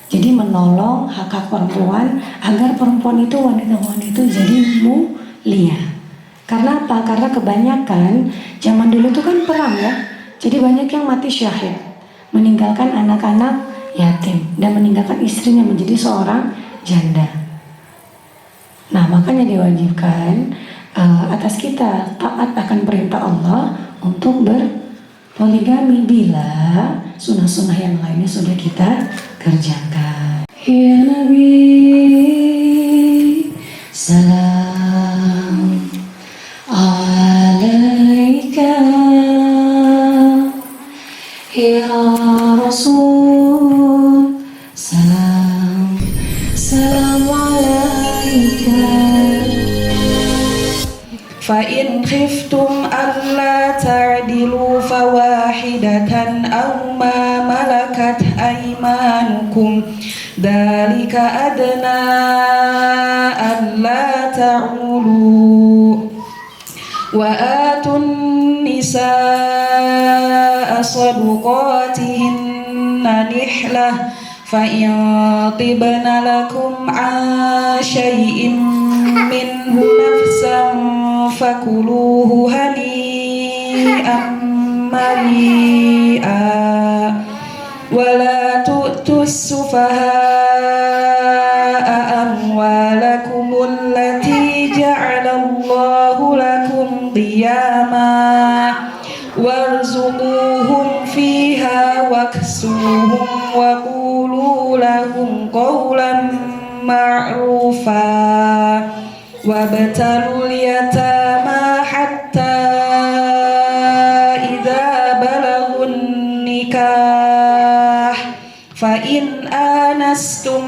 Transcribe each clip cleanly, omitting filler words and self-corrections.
Jadi menolong hak-hak perempuan agar perempuan itu, wanita-wanita itu jadi mulia. Karena apa? Karena kebanyakan zaman dulu itu kan perang ya. Jadi banyak yang mati syahid, meninggalkan anak-anak yatim dan meninggalkan istrinya menjadi seorang janda. Nah, makanya diwajibkan atas kita taat akan perintah Allah untuk berpoligami bila sunnah-sunnah yang lainnya sudah kita kerjakan. Ya Nabi, salam alaika. Ya Rasul, salam alaika. فإن خفتم ألا تعدلوا فواحدة أو ما ملكت أيمانكم ذلك أدنى ألا تعولوا وآتوا النساء صدقاتهن نحلة فإن طبن لكم عن شيء منه نفسا فكلوه هنيئا مريئا ولا تؤتوا السفهاء أموالكم التي جعل الله لكم قياما وارزقوهم فيها واكسوهم وقولوا لهم قولا معروفا وابتلوا اليتامى حتى إذا بلغوا النكاح فإن آنستم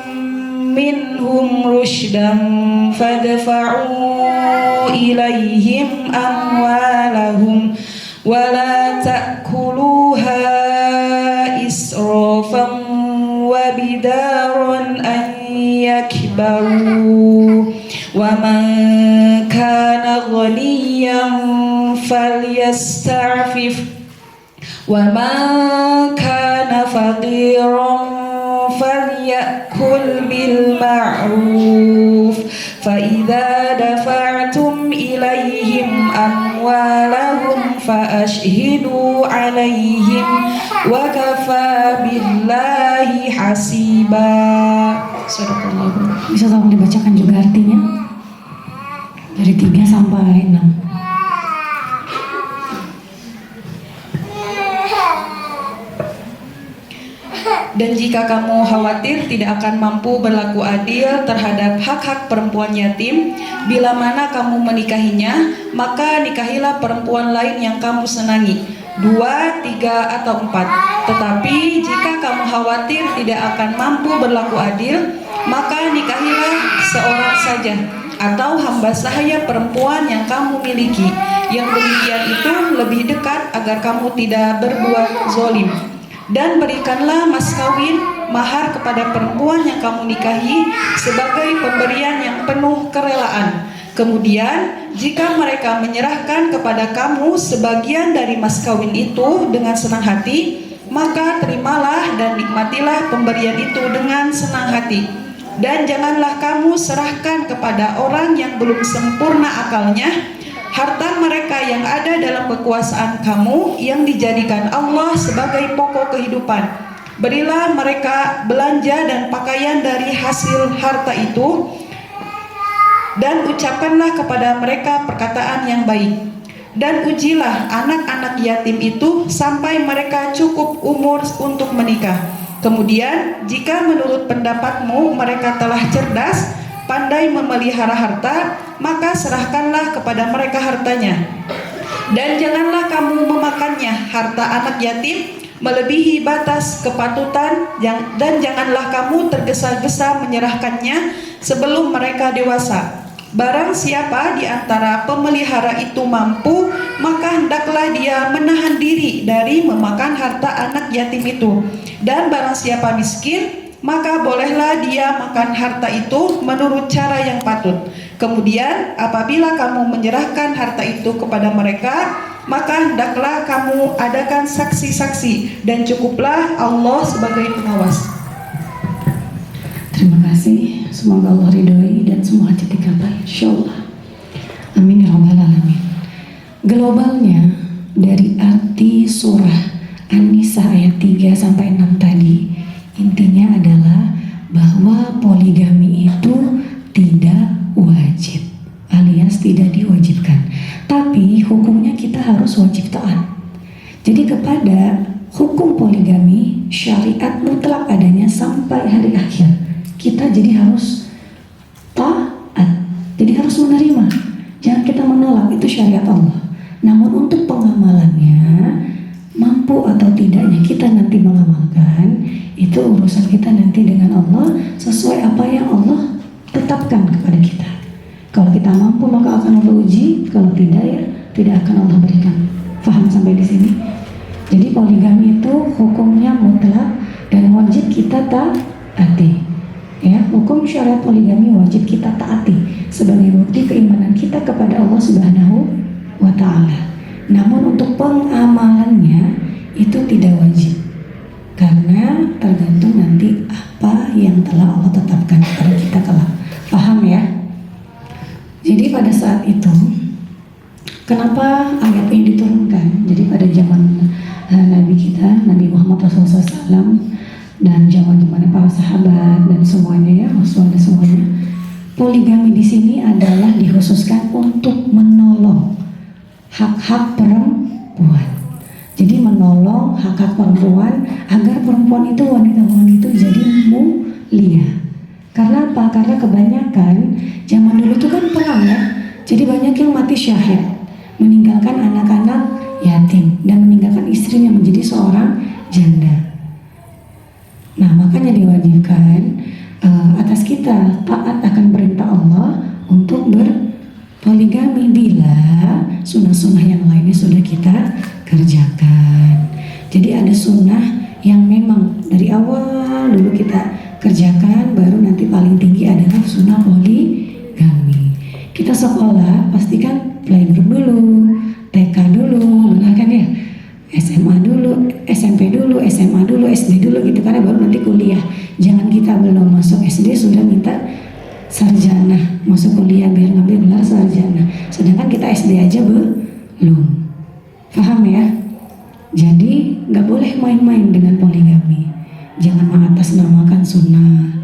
منهم رشدا فادفعوا إليهم أموالهم ولا تأكلوها إسرافا وبدارا أن يكبروا ومن كان غنيا فليستعفف ومن كان فقيرا فليأكل بالمعروف فإذا دفعتم إليهم أموالهم فأشهدوا عليهم وكفى بالله حسيبا. Bisa tolong dibacakan juga artinya dari 3 sampai 6. Dan jika kamu khawatir tidak akan mampu berlaku adil terhadap hak-hak perempuan yatim, bila mana kamu menikahinya, maka nikahilah perempuan lain yang kamu senangi, 2, 3, atau 4. Tetapi jika kamu khawatir tidak akan mampu berlaku adil, maka nikahilah seorang saja atau hamba sahaya perempuan yang kamu miliki. Yang demikian itu lebih dekat agar kamu tidak berbuat zalim. Dan berikanlah mas kawin mahar kepada perempuan yang kamu nikahi sebagai pemberian yang penuh kerelaan. Kemudian jika mereka menyerahkan kepada kamu sebagian dari mas kawin itu dengan senang hati, maka terimalah dan nikmatilah pemberian itu dengan senang hati. Dan janganlah kamu serahkan kepada orang yang belum sempurna akalnya harta mereka yang ada dalam kekuasaan kamu yang dijadikan Allah sebagai pokok kehidupan. Berilah mereka belanja dan pakaian dari hasil harta itu, dan ucapkanlah kepada mereka perkataan yang baik. Dan ujilah anak-anak yatim itu sampai mereka cukup umur untuk menikah. Kemudian jika menurut pendapatmu mereka telah cerdas, pandai memelihara harta, maka serahkanlah kepada mereka hartanya. Dan janganlah kamu memakannya, harta anak yatim, melebihi batas kepatutan, dan janganlah kamu tergesa-gesa menyerahkannya sebelum mereka dewasa. Barang siapa di antara pemelihara itu mampu, maka hendaklah dia menahan diri dari memakan harta anak yatim itu. Dan barang siapa miskin, maka bolehlah dia makan harta itu menurut cara yang patut. Kemudian apabila kamu menyerahkan harta itu kepada mereka, maka hendaklah kamu adakan saksi-saksi, dan cukuplah Allah sebagai pengawas. Terima kasih. Semoga Allah ridhoi dan semua hajat dikabul. Insyaallah. Amin ya rabbal alamin. Globalnya dari arti surah An-Nisa ayat 3 sampai 6 tadi, intinya adalah bahwa poligami itu tidak wajib, alias tidak diwajibkan. Tapi hukumnya kita harus wajib taat. Jadi kepada hukum poligami, syariat mutlak adanya sampai hari akhir. Kita jadi harus taat, jadi harus menerima. Jangan kita menolak, itu syariat Allah. Namun untuk pengamalannya, mampu atau tidaknya kita nanti mengamalkan, itu urusan kita nanti dengan Allah sesuai apa yang Allah tetapkan kepada kita. Kalau kita mampu maka akan Allah uji, kalau tidak ya tidak akan Allah berikan. Faham sampai di sini? Jadi poligami itu hukumnya mutlak dan wajib kita taati. Ya, hukum syariat poligami wajib kita taati sebagai bukti keimanan kita kepada Allah Subhanahu wa ta'ala. Namun untuk pengamalannya itu tidak wajib, karena tergantung nanti apa yang telah Allah tetapkan kepada kita kelak. Paham ya? Jadi pada saat itu kenapa ayat ini diturunkan? Jadi pada zaman Nabi kita, Nabi Muhammad Rasulullah SAW, dan zaman-zamannya para sahabat dan semuanya ya, Rasul dan semuanya, poligami di sini adalah dikhususkan untuk menolong hak-hak perempuan. Jadi menolong hak-hak perempuan agar perempuan itu, wanita-wanita itu jadi mulia. Karena apa? Karena kebanyakan zaman dulu itu kan perang ya. Jadi banyak yang mati syahid, meninggalkan anak-anak yatim dan meninggalkan istrinya menjadi seorang janda. Nah, makanya diwajibkan atas kita taat akan perintah Allah untuk berpoligami bila sunnah-sunnah yang lainnya sudah kita kerjakan. Jadi ada sunnah yang memang dari awal dulu kita kerjakan, baru nanti paling tinggi adalah sunnah poligami. Kita sekolah pastikan playgroup dulu, TK dulu, benar kan ya? SMA dulu, SMP dulu, SMA dulu, SD dulu gitu, karena baru nanti kuliah. Jangan kita belum masuk SD sudah minta sarjana, masuk kuliah biar ngambil gelar sarjana, sedangkan kita SD aja belum. Paham ya? Jadi nggak boleh main-main dengan poligami. Jangan mengatasnamakan sunnah,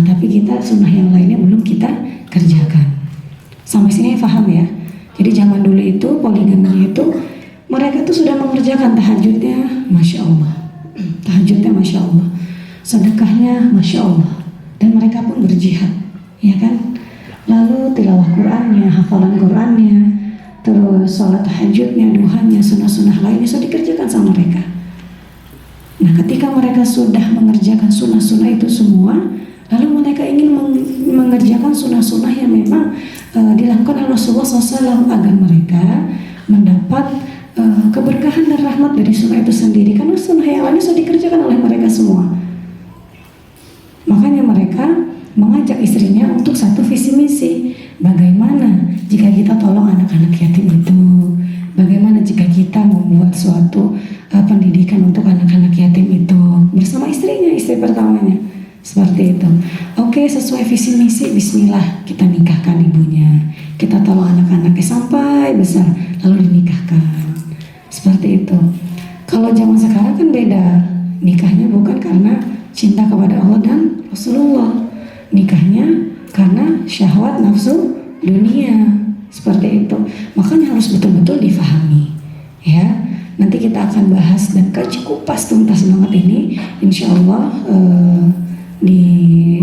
tapi kita sunnah yang lainnya belum kita kerjakan. Sampai sini paham ya? Jadi zaman dulu itu poligami itu mereka tuh sudah mengerjakan tahajudnya, Masya Allah. Tahajudnya Masya Allah, sedekahnya Masya Allah. Dan mereka pun berjihad, ya kan? Lalu tilawah Qur'annya, hafalan Qur'annya, terus sholat tahajudnya, duhanya, sunnah-sunnah lainnya sudah dikerjakan sama mereka. Nah, ketika mereka sudah mengerjakan sunnah-sunnah itu semua, lalu mereka ingin mengerjakan sunnah-sunnah yang memang dilakukan oleh Rasulullah SAW agar mereka mendapat keberkahan dan rahmat dari sunnah itu sendiri, karena sunnah yang lainnya sudah dikerjakan oleh mereka semua. Makanya mereka mengajak istrinya untuk satu visi misi. Bagaimana jika kita tolong anak-anak yatim itu? Bagaimana jika kita membuat suatu pendidikan untuk anak-anak yatim itu bersama istrinya, istri pertamanya? Seperti itu. Oke, sesuai visi misi, bismillah, kita nikahkan ibunya. Kita tolong anak-anaknya sampai besar, lalu dinikahkan. Seperti itu. Kalau zaman sekarang kan beda. Nikahnya bukan karena cinta kepada Allah dan Rasulullah. Nikahnya karena syahwat nafsu dunia. Seperti itu. Makanya harus betul-betul difahami. Ya. Nanti kita akan bahas dan kupas tuntas banget ini, insya Allah di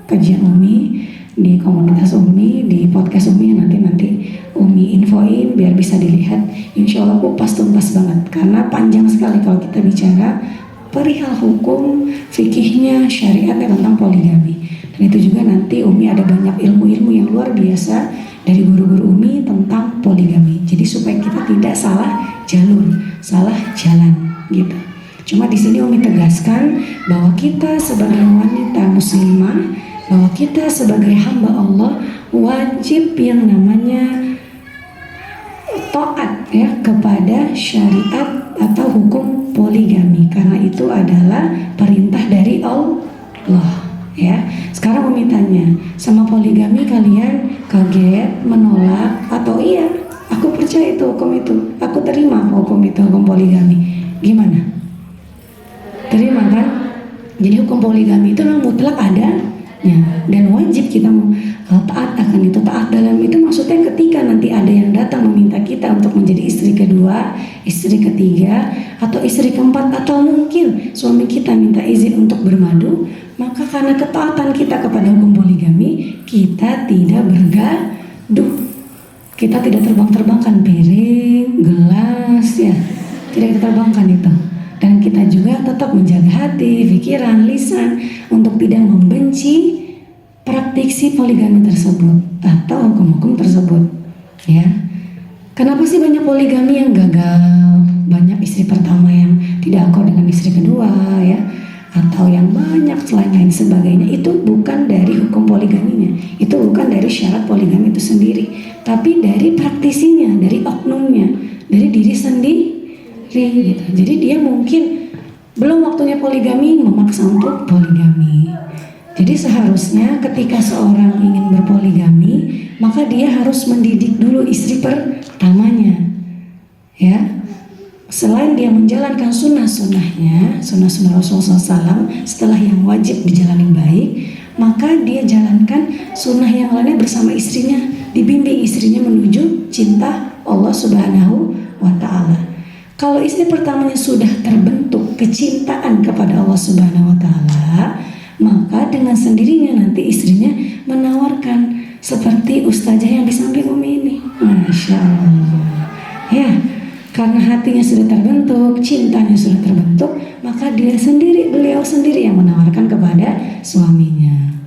kajian Umi, di komunitas Umi, di podcast Umi yang nanti Umi infoin biar bisa dilihat. Insya Allah kupas tuntas banget, karena panjang sekali kalau kita bicara perihal hukum, fikihnya, syariatnya tentang poligami. Dan itu juga nanti Umi ada banyak ilmu-ilmu yang luar biasa dari guru-guru Umi tentang poligami. Jadi supaya kita tidak salah jalur, salah jalan gitu. Cuma di sini Umi tegaskan bahwa kita sebagai wanita muslimah, bahwa kita sebagai hamba Allah wajib yang namanya taat ya kepada syariat atau hukum poligami, karena itu adalah perintah dari Allah Ya, sekarang Umi tanya, sama poligami kalian kaget, menolak, atau iya, aku percaya itu hukum itu, aku terima hukum itu, hukum poligami. Gimana? Terima kan? Jadi hukum poligami itu memang mutlak ada ya, dan wajib kita taat akan itu. Taat dalam itu maksudnya ketika nanti ada yang datang meminta kita untuk menjadi istri kedua, istri ketiga, atau istri keempat, atau mungkin suami kita minta izin untuk bermadu, maka karena ketaatan kita kepada hukum poligami, kita tidak bergaduh, kita tidak terbang-terbangkan piring, gelas, ya, tidak kita terbangkan itu. Dan kita juga tetap menjaga hati, pikiran, lisan untuk tidak membenci praktisi poligami tersebut atau hukum-hukum tersebut. Ya, kenapa sih banyak poligami yang gagal? Banyak istri pertama yang tidak akur dengan istri kedua, ya, atau yang banyak lain sebagainya. Itu bukan dari hukum poligaminya, itu bukan dari syarat poligami itu sendiri, tapi dari praktisinya, dari oknumnya, dari diri sendiri. Gitu. Jadi dia mungkin belum waktunya poligami, memaksa untuk poligami. Jadi seharusnya ketika seorang ingin berpoligami, maka dia harus mendidik dulu istri pertamanya, ya. Selain dia menjalankan sunnah-sunnahnya, sunnah-sunnah Rasulullah SAW, setelah yang wajib dijalani baik, maka dia jalankan sunnah yang lainnya bersama istrinya, dibimbing istrinya menuju cinta Allah Subhanahu wa Ta'ala. Kalau istri pertamanya sudah terbentuk kecintaan kepada Allah Subhanahu wa Ta'ala, maka dengan sendirinya nanti istrinya menawarkan seperti ustazah yang di samping Umi ini. Masya Allah. Ya, karena hatinya sudah terbentuk, cintanya sudah terbentuk, maka beliau sendiri yang menawarkan kepada suaminya.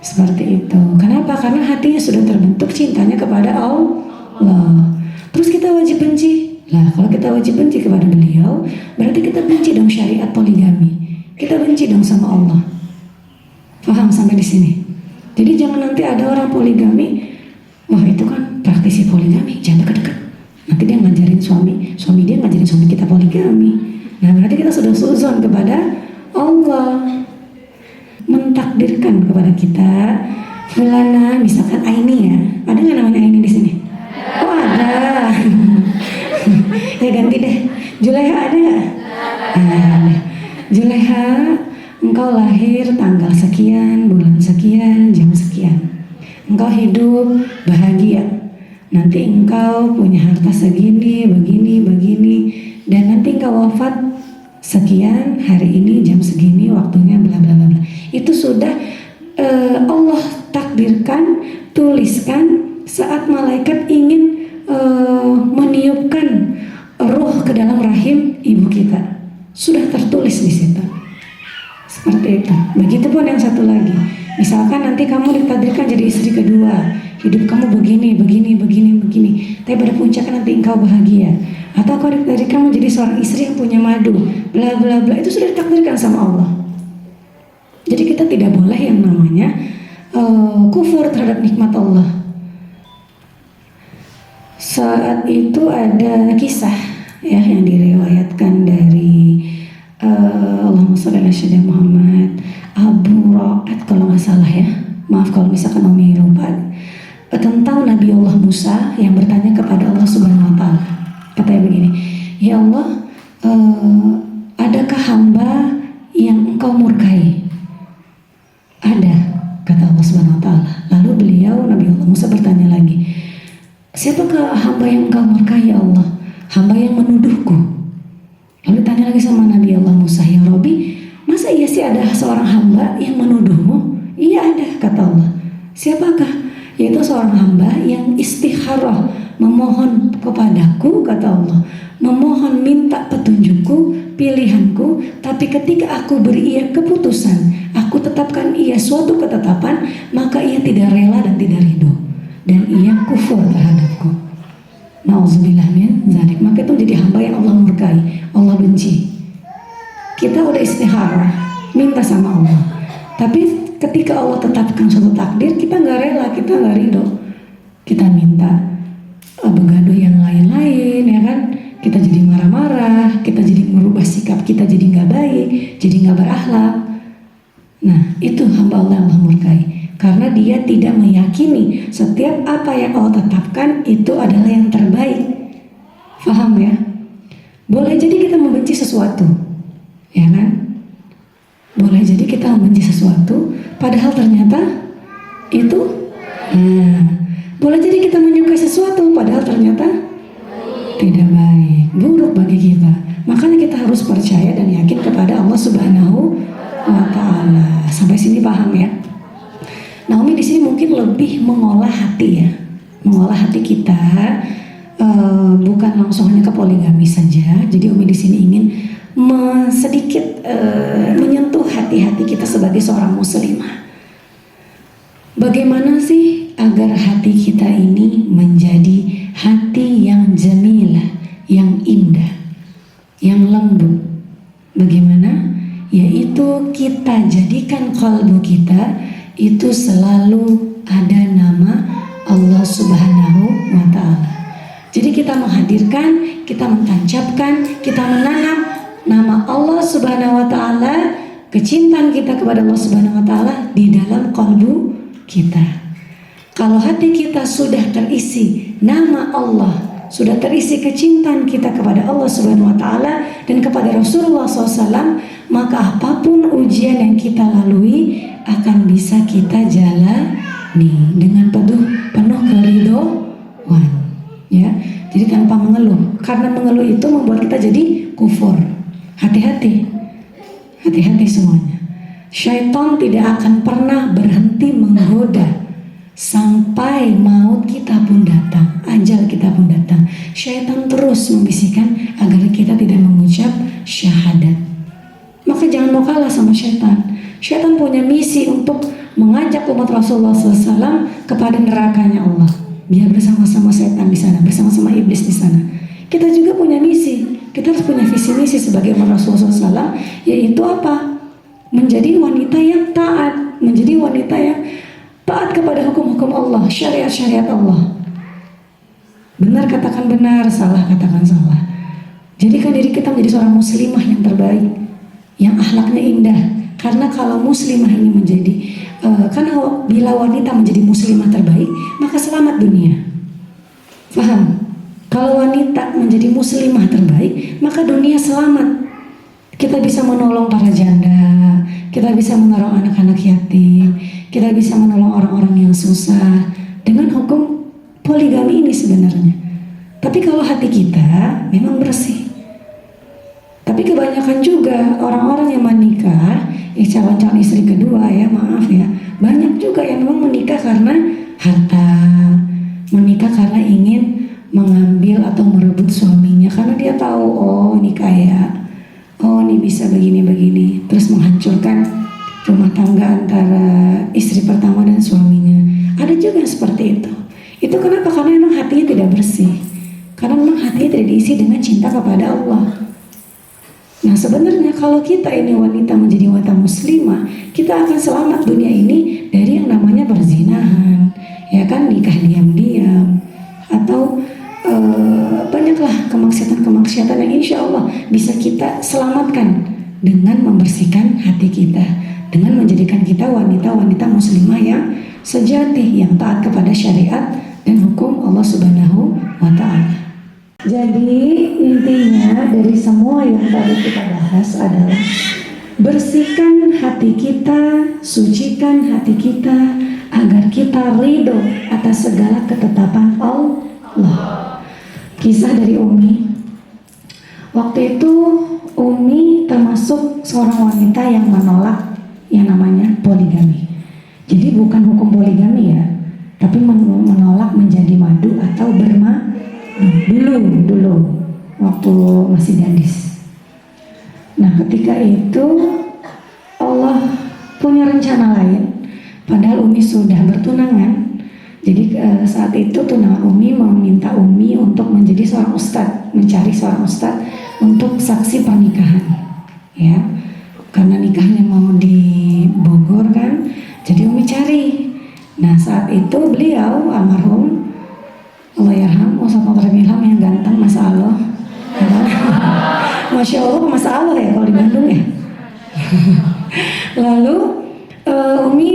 Seperti itu. Kenapa? Karena hatinya sudah terbentuk, cintanya kepada Allah. Terus kita wajib benci. Nah, kalau kita wajib benci kepada beliau, berarti kita benci dong syariat poligami. Kita benci dong sama Allah. Paham sampai di sini? Jadi jangan nanti ada orang poligami, wah itu kan praktisi poligami, jangan dekat-dekat. Nanti dia ngajarin suami dia ngajarin suami kita poligami. Nah, berarti kita sudah suzon kepada Allah, mentakdirkan kepada kita fulana, misalkan Aini ya. Ada nggak namanya Aini di sini? Oh ada. Ya ganti deh. Juleha ada nggak? Ada. Juleha, engkau lahir tanggal sekian, bulan sekian, jam sekian. Engkau hidup bahagia. Nanti engkau punya harta segini, begini, dan nanti engkau wafat sekian hari ini, jam segini, waktunya bla bla bla. Itu sudah Allah takdirkan, tuliskan saat malaikat ingin meniupkan ruh ke dalam rahim ibu kita, sudah tertulis di situ. Seperti itu. Begitupun yang satu lagi. Misalkan nanti kamu ditakdirkan jadi istri kedua, hidup kamu begini. Tapi pada puncaknya nanti engkau bahagia. Atau kau ditakdirkan menjadi seorang istri yang punya madu, bla bla bla. Itu sudah ditakdirkan sama Allah. Jadi kita tidak boleh yang namanya kufur terhadap nikmat Allah. Saat itu ada kisah ya yang diriwayatkan dari Allahumma sholli ala sayyidina Muhammad, Abu Ra'at kalau nggak salah ya, maaf kalau misalkan Umi lupa, tentang Nabi Allah Musa yang bertanya kepada Allah Subhanahu wa Ta'ala. Katanya begini, ya Allah, adakah hamba yang engkau murkai? Ada, kata Allah Subhanahu wa Ta'ala. Lalu beliau Nabi Allah Musa bertanya lagi, siapakah hamba yang engkau murkai ya Allah? Hamba yang menuduhku. Lalu tanya lagi sama Nabi Allah Musa, ya Rabbi, masa iya sih ada seorang hamba yang menuduhmu? Iya ada, kata Allah. Siapakah? Yaitu seorang hamba yang istikharah, memohon kepadaku, kata Allah, memohon minta petunjukku, pilihanku, tapi ketika aku beri ia keputusan, aku tetapkan ia suatu ketetapan, maka ia tidak rela dan tidak ridho, dan ia kufur terhadapku. Nauzubillah min dzalik. Maka itu jadi hamba yang Allah murkai, Allah benci. Kita udah istikharah, minta sama Allah, tapi ketika Allah tetapkan suatu takdir, kita nggak rela, kita nggak ridho, kita minta begaduh yang lain-lain, ya kan? Kita jadi marah-marah, kita jadi merubah sikap kita, jadi nggak baik, jadi nggak berakhlak. Nah, itu hamba Allah yang Allah murkai. Karena dia tidak meyakini setiap apa yang Allah tetapkan itu adalah yang terbaik. Faham ya? Boleh jadi kita membenci sesuatu, ya kan? Boleh jadi kita membenci sesuatu, padahal ternyata itu, boleh jadi kita menyukai sesuatu, padahal ternyata tidak baik, buruk bagi kita. Makanya kita harus percaya dan yakin kepada Allah Subhanahu wa Ta'ala. Sampai sini paham ya? Nah, Umi di sini mungkin lebih mengolah hati ya, mengolah hati kita, bukan langsung hanya ke poligami saja. Jadi Umi di sini ingin sedikit menyentuh hati-hati kita sebagai seorang muslimah. Bagaimana sih agar hati kita ini menjadi hati yang jamilah, yang indah, yang lembut? Bagaimana? Yaitu kita jadikan kalbu kita itu selalu ada nama Allah Subhanahu wa Ta'ala. Jadi kita menghadirkan, kita mentancapkan, kita menanam nama Allah Subhanahu wa Ta'ala, kecintaan kita kepada Allah Subhanahu wa Ta'ala di dalam kalbu kita. Kalau hati kita sudah terisi nama Allah, sudah terisi kecintaan kita kepada Allah Subhanahu wa Ta'ala dan kepada Rasulullah SAW, maka apapun ujian yang kita lalui akan bisa kita jalani dengan penuh keridhaan, ya. Jadi tanpa mengeluh, karena mengeluh itu membuat kita jadi kufur. Hati-hati semuanya. Syaitan tidak akan pernah berhenti menggoda sampai maut kita pun datang, ajal kita pun datang. Syaitan terus membisikkan agar kita tidak mengucap syahadat. Maka jangan mau kalah sama syaitan. Syaitan punya misi untuk mengajak umat Rasulullah SAW kepada nerakanya Allah. Biar bersama-sama setan di sana, bersama-sama iblis di sana. Kita juga punya misi. Kita harus punya visi misi sebagai umat Rasulullah SAW, yaitu apa? Menjadi wanita yang taat, menjadi wanita yang taat kepada hukum-hukum Allah, syariat-syariat Allah. Benar katakan benar, salah katakan salah. Jadikan diri kita menjadi seorang muslimah yang terbaik, yang akhlaknya indah. Karena kalau muslimah ini menjadi, karena bila wanita menjadi muslimah terbaik, maka selamat dunia. Paham? Kalau wanita menjadi muslimah terbaik, maka dunia selamat. Kita bisa menolong para janda, kita bisa menolong anak-anak yatim, kita bisa menolong orang-orang yang susah dengan hukum poligami ini sebenarnya. Tapi kalau hati kita memang bersih. Tapi kebanyakan juga orang-orang yang menikah, calon-calon istri kedua ya, maaf ya, banyak juga yang memang menikah karena harta, menikah karena ingin mengambil atau merebut suaminya, karena dia tahu, oh ini kaya, oh ini bisa begini-begini, terus menghancurkan rumah tangga antara istri pertama dan suaminya. Ada juga yang seperti itu. Itu kenapa? Karena memang hatinya tidak bersih, karena memang hatinya tidak diisi dengan cinta kepada Allah. Nah sebenarnya kalau kita ini wanita menjadi wanita muslimah, kita akan selamat dunia ini dari yang namanya perzinahan, ya kan, nikah diam-diam, atau banyaklah kemaksiatan-kemaksiatan yang insya Allah bisa kita selamatkan dengan membersihkan hati kita, dengan menjadikan kita wanita-wanita muslimah yang sejati, yang taat kepada syariat dan hukum Allah Subhanahu wa Ta'ala. Jadi intinya dari semua yang tadi kita bahas adalah bersihkan hati kita, sucikan hati kita agar kita ridho atas segala ketetapan Allah. Kisah dari Umi. Waktu itu Umi termasuk seorang wanita yang menolak yang namanya poligami. Jadi bukan hukum poligami ya, tapi menolak menjadi madu atau dulu waktu masih gadis. Nah ketika itu Allah punya rencana lain, padahal Umi sudah bertunangan. Jadi saat itu tunangan Umi meminta Umi untuk menjadi seorang ustadz, mencari seorang ustadz untuk saksi pernikahan, ya, karena nikahnya mau di Bogor kan, jadi Umi cari. Nah saat itu beliau almarhum Allah yarham, Ustaz Muhammad Ilham yang ganteng, Masya Allah. Masya Allah, Masya Allah ya kalau di Bandung ya. Lalu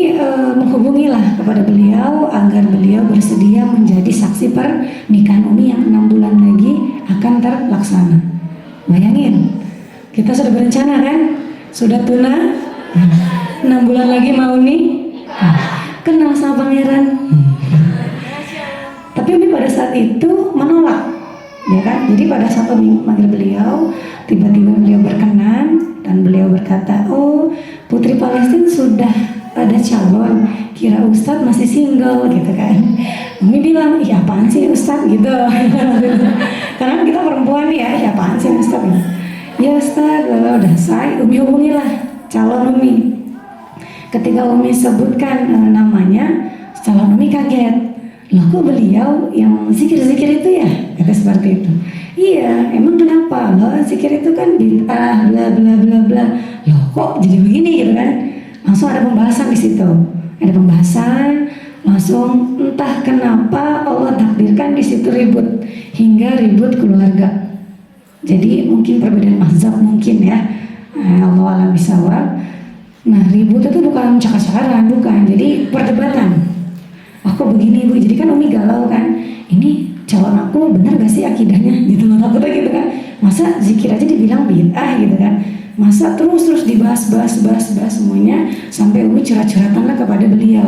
Umi menghubungilah kepada beliau agar beliau bersedia menjadi saksi pernikahan Umi yang 6 bulan lagi akan terlaksana. Bayangin, kita sudah berencana kan? Sudah tuna, 6 bulan lagi mau nih kenal sama pangeran. Tapi Umi pada saat itu menolak, ya kan? Jadi pada saat Umi manggil beliau, tiba-tiba beliau berkenan dan beliau berkata, oh Putri Palestina sudah ada calon, kira Ustadz masih single gitu kan. Umi bilang, iya apaan sih Ustadz gitu. Karena kita perempuan ya, iya apaan sih Ustadz. Ya Ustadz, udah saya, Umi hubungilah calon Umi. Ketika Umi sebutkan namanya, calon Umi kaget. Loh kok beliau yang zikir-zikir itu ya? Kata seperti itu. Iya, emang kenapa? Loh zikir itu kan bid'ah, bla bla bla bla. Loh kok jadi begini gitu kan? Langsung ada pembahasan di situ. Ada pembahasan, langsung entah kenapa Allah takdirkan di situ ribut hingga ribut keluarga. Jadi mungkin perbedaan mazhab mungkin ya. Allah alam bisawab. Nah ribut itu bukan cakar-cakaran, bukan. Jadi perdebatan. Aku begini Bu, jadi kan Umi galau kan. Ini calon aku benar gak sih akidahnya? Gitu loh, takutnya gitu kan. Masa zikir aja dibilang bid'ah gitu kan. Masa terus bahas semuanya sampai Umi curhat-curhatan lah kepada beliau.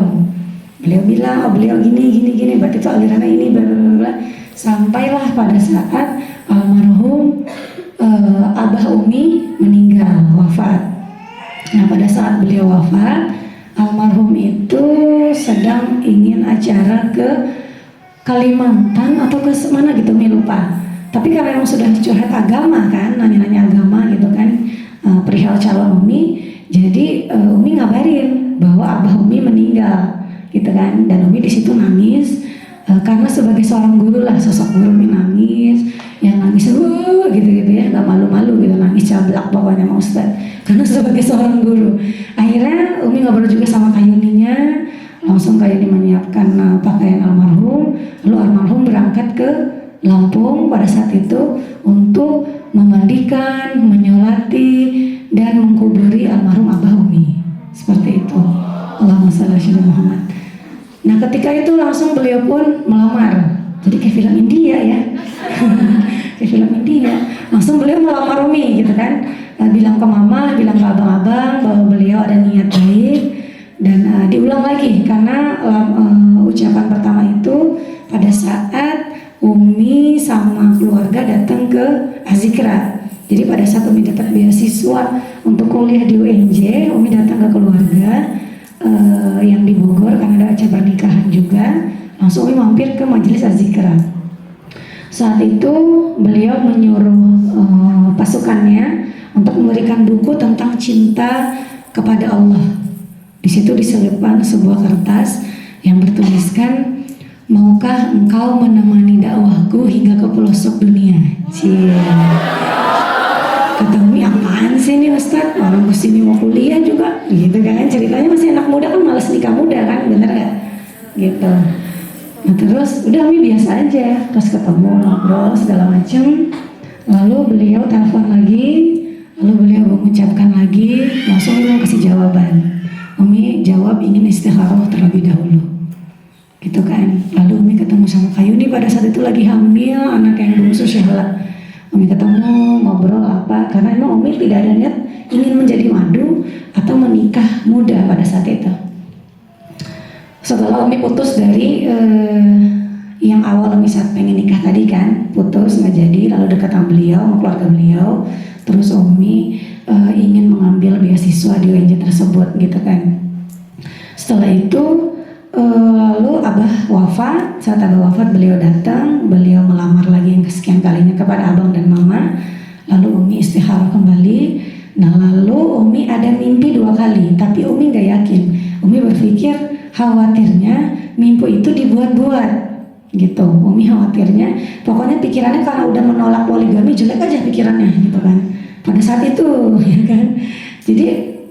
Beliau bilang, oh beliau gini, berarti itu alirannya ini, bla bla bla. Sampailah pada saat almarhum Abah Umi meninggal, wafat. Nah pada saat beliau wafat, almarhum itu sedang ingin acara ke Kalimantan atau ke mana gitu, Umi lupa. Tapi karena yang sudah curhat agama kan, nanya-nanya agama gitu kan, perihal calon Umi, jadi Umi ngabarin bahwa Abah Umi meninggal gitu kan, dan Umi di situ nangis karena sebagai seorang guru lah, sosok guru Umi nangis, yang nangis gitu ya, nggak malu-malu gitu, nangis cablak pokoknya sama Ustaz, karena sebagai seorang guru. Akhirnya Umi ngobrol juga sama Kayuninya, langsung Kayuni menyiapkan pakaian almarhum, lalu almarhum berangkat ke Lampung pada saat itu untuk memandikan, menyolati, dan mengkuburi almarhum Abah Umi. Seperti itu. Allahumma shalli ala Muhammad. Nah ketika itu langsung beliau pun melamar. Jadi kayak film India ya. Kayak film India. Langsung beliau melamar Umi gitu kan. Bilang ke mama, bilang ke abang-abang bahwa beliau ada niat baik. Dan diulang lagi karena ucapan pertama itu pada saat Umi sama keluarga datang ke Azikra. Jadi pada saat Umi dapat beasiswa untuk kuliah di UNJ, Umi datang ke keluarga yang di Bogor karena ada acara pernikahan juga. Langsung Umi mampir ke majelis Azikra. Saat itu beliau menyuruh pasukannya untuk memberikan buku tentang cinta kepada Allah. Di situ diselipkan sebuah kertas yang bertuliskan, maukah engkau menemani dakwahku hingga ke pelosok dunia? Cie. Kata Umi, apaan sih ini Ustadz? Orang kesini mau kuliah juga, gitu kan? Ceritanya masih anak muda kan, malas nikah muda kan, bener gak? Gitu. Nah terus udah Umi biasa aja, terus ketemu ngobrol segala macem. Lalu beliau telepon lagi, lalu beliau mengucapkan lagi, langsung Umi kasih jawaban. Umi jawab ingin istikharah terlebih dahulu, gitu kan. Lalu Umi ketemu sama Kayuni pada saat itu lagi hamil anak yang bungsu Syahla. Umi ketemu ngobrol apa, karena emang Umi tidak ada niat ingin menjadi madu atau menikah muda pada saat itu. Setelah Umi putus dari yang awal Umi saat pengen nikah tadi kan, putus nggak jadi, lalu dekat sama beliau, sama keluarga beliau, terus Umi ingin mengambil beasiswa di UNJ tersebut gitu kan. Setelah itu lalu Abah wafat. Saat Abah wafat beliau datang, beliau melamar lagi yang kesekian kalinya kepada abang dan mama. Lalu Umi istikharah kembali. Nah lalu Umi ada mimpi 2 kali, tapi Umi gak yakin. Umi berpikir khawatirnya mimpi itu dibuat-buat gitu. Umi khawatirnya, pokoknya pikirannya karena udah menolak poligami, jelek aja pikirannya gitu kan pada saat itu ya kan. Jadi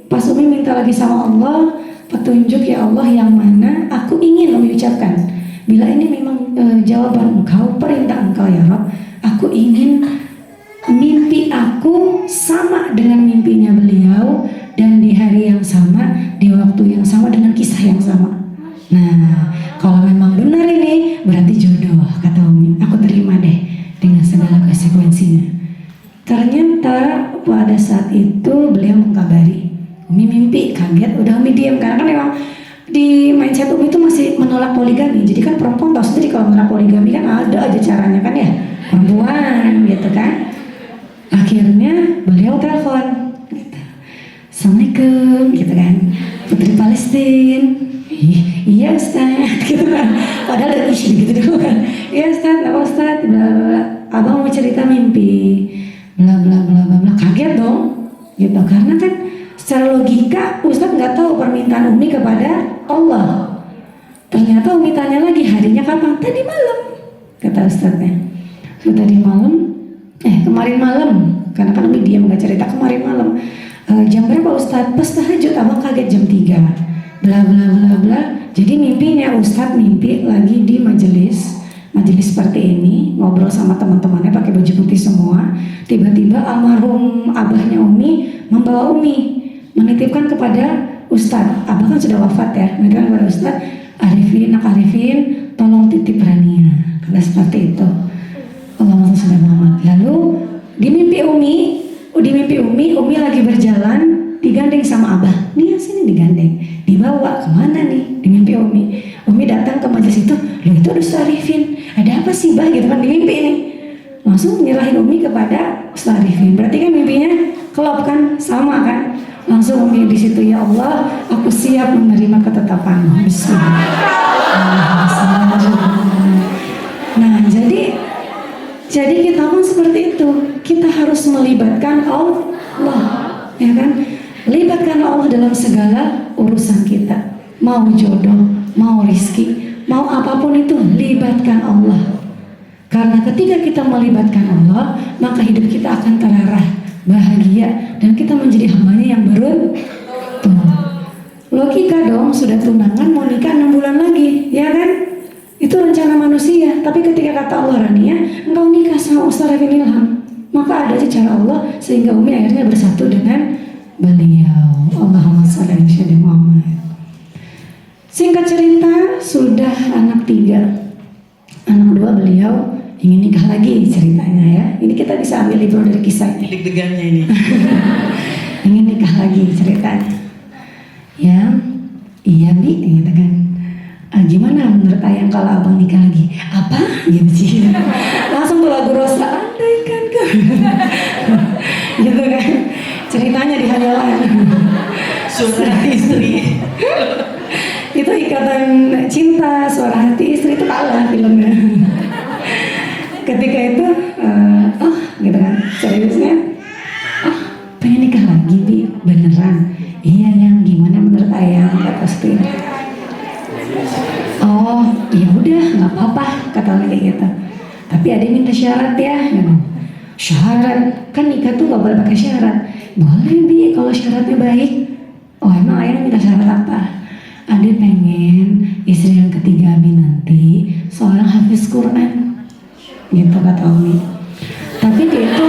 pas Umi minta lagi sama Allah petunjuk, ya Allah yang mana aku ingin Umi ucapkan. Bila ini memang jawaban engkau, perintah engkau ya Rabb, aku ingin mimpi aku sama dengan mimpinya beliau dan di hari yang sama, di waktu yang sama dengan kisah yang sama. Nah, kalau memang benar ini berarti jodoh, kata Umi. Aku terima deh dengan segala konsekuensinya. Ternyata pada saat itu beliau mengkabari, Umi mimpi, kaget, udah Umi diam karena kan memang di mindset Umi itu masih menolak poligami. Jadi kan perempuan tahu sendiri kalau menolak poligami kan ada aja caranya kan ya, perempuan gitu kan. Akhirnya beliau telepon, gitu. Assalamualaikum, gitu kan, Putri Palestina. Iya Ustaz, gitu kan. Padahal ada isu gitu dulu kan. Iya Ustaz, apa Ustaz? Bla bla bla. Abang mau cerita mimpi. Bla bla bla bla bla. Kaget dong, gitu. Karena kan secara logika Ustaz nggak tahu permintaan Umi kepada Allah. Ternyata Umi tanya lagi, harinya kapan? Tadi malam, kata Ustaznya. Tadi malam, kemarin malam. Karena kan Umi diam nggak cerita kemarin malam. Jam berapa Ustaz? Pas tahajud. Abang kaget jam 3. Bla bla bla bla. Jadi mimpinya Ustadz mimpi lagi di majelis seperti ini, ngobrol sama teman-temannya pakai baju putih semua. Tiba-tiba almarhum abahnya Umi membawa Umi, menitipkan kepada Ustadz. Abah kan sudah wafat ya, menitipkan kepada Ustadz, Arifin, tolong titip Rania. Kata seperti itu. Allahumma sholli ala Muhammad. Lalu di mimpi Umi lagi berjalan, digandeng sama Abah. Nih sini digandeng, dibawa kemana nih? Di mimpi Umi datang ke majelis itu, loh itu Ustaz Arifin, ada apa sih Bah gitu kan di mimpi ini. Langsung menyerahin Umi kepada Ustaz Arifin. Berarti kan mimpinya kelop kan, sama kan? Langsung Umi di situ, ya Allah, aku siap menerima ketetapan. Bismillah. Nah, jadi kita pun seperti itu. Kita harus melibatkan Allah, ya kan? Libatkan Allah dalam segala urusan kita. Mau jodoh, mau rizki, mau apapun itu, libatkan Allah. Karena ketika kita melibatkan Allah, maka hidup kita akan terarah, bahagia, dan kita menjadi hambanya yang beruntung. Logika dong, sudah tunangan mau nikah 6 bulan lagi, ya kan? Itu rencana manusia. Tapi ketika kata Allah, Rania, engkau nikah sama Ustaz Arifin Ilham, maka ada cara Allah sehingga Umi akhirnya bersatu dengan beliau. Allahumma sholli ala Muhammad. Singkat cerita, sudah anak 3, anak 2 beliau ingin nikah lagi ceritanya ya. Ini kita bisa ambil libur dari kisahnya. Deg-degannya ini. Ingin nikah lagi ceritanya. Ya, iya Bi, gitu kan. Gimana menurut Ayang kalau abang nikah lagi? Apa? Gitu sih. Langsung tuh lagu Rosa, andaikan kan. Gitu kan. Ceritanya di hayalan. Suara istri. Itu ikatan cinta, suara hati istri itu kalah filmnya. Ketika itu, gitu kan, seriusnya, pengen nikah lagi Bi, beneran? Iya Yang, gimana menurut Ayang? Kata Steve. Oh, ya udah, nggak apa-apa, kata orang kayak gitu. Tapi ada yang minta syarat ya, gitu. Syarat, kan nikah tuh nggak boleh pakai syarat. Boleh Bi, kalau syaratnya baik. Oh emang Ayang minta syarat apa? Ade pengen istri yang ketiga Abi nanti seorang hafiz Quran, gitu kata Umi. Tapi dia itu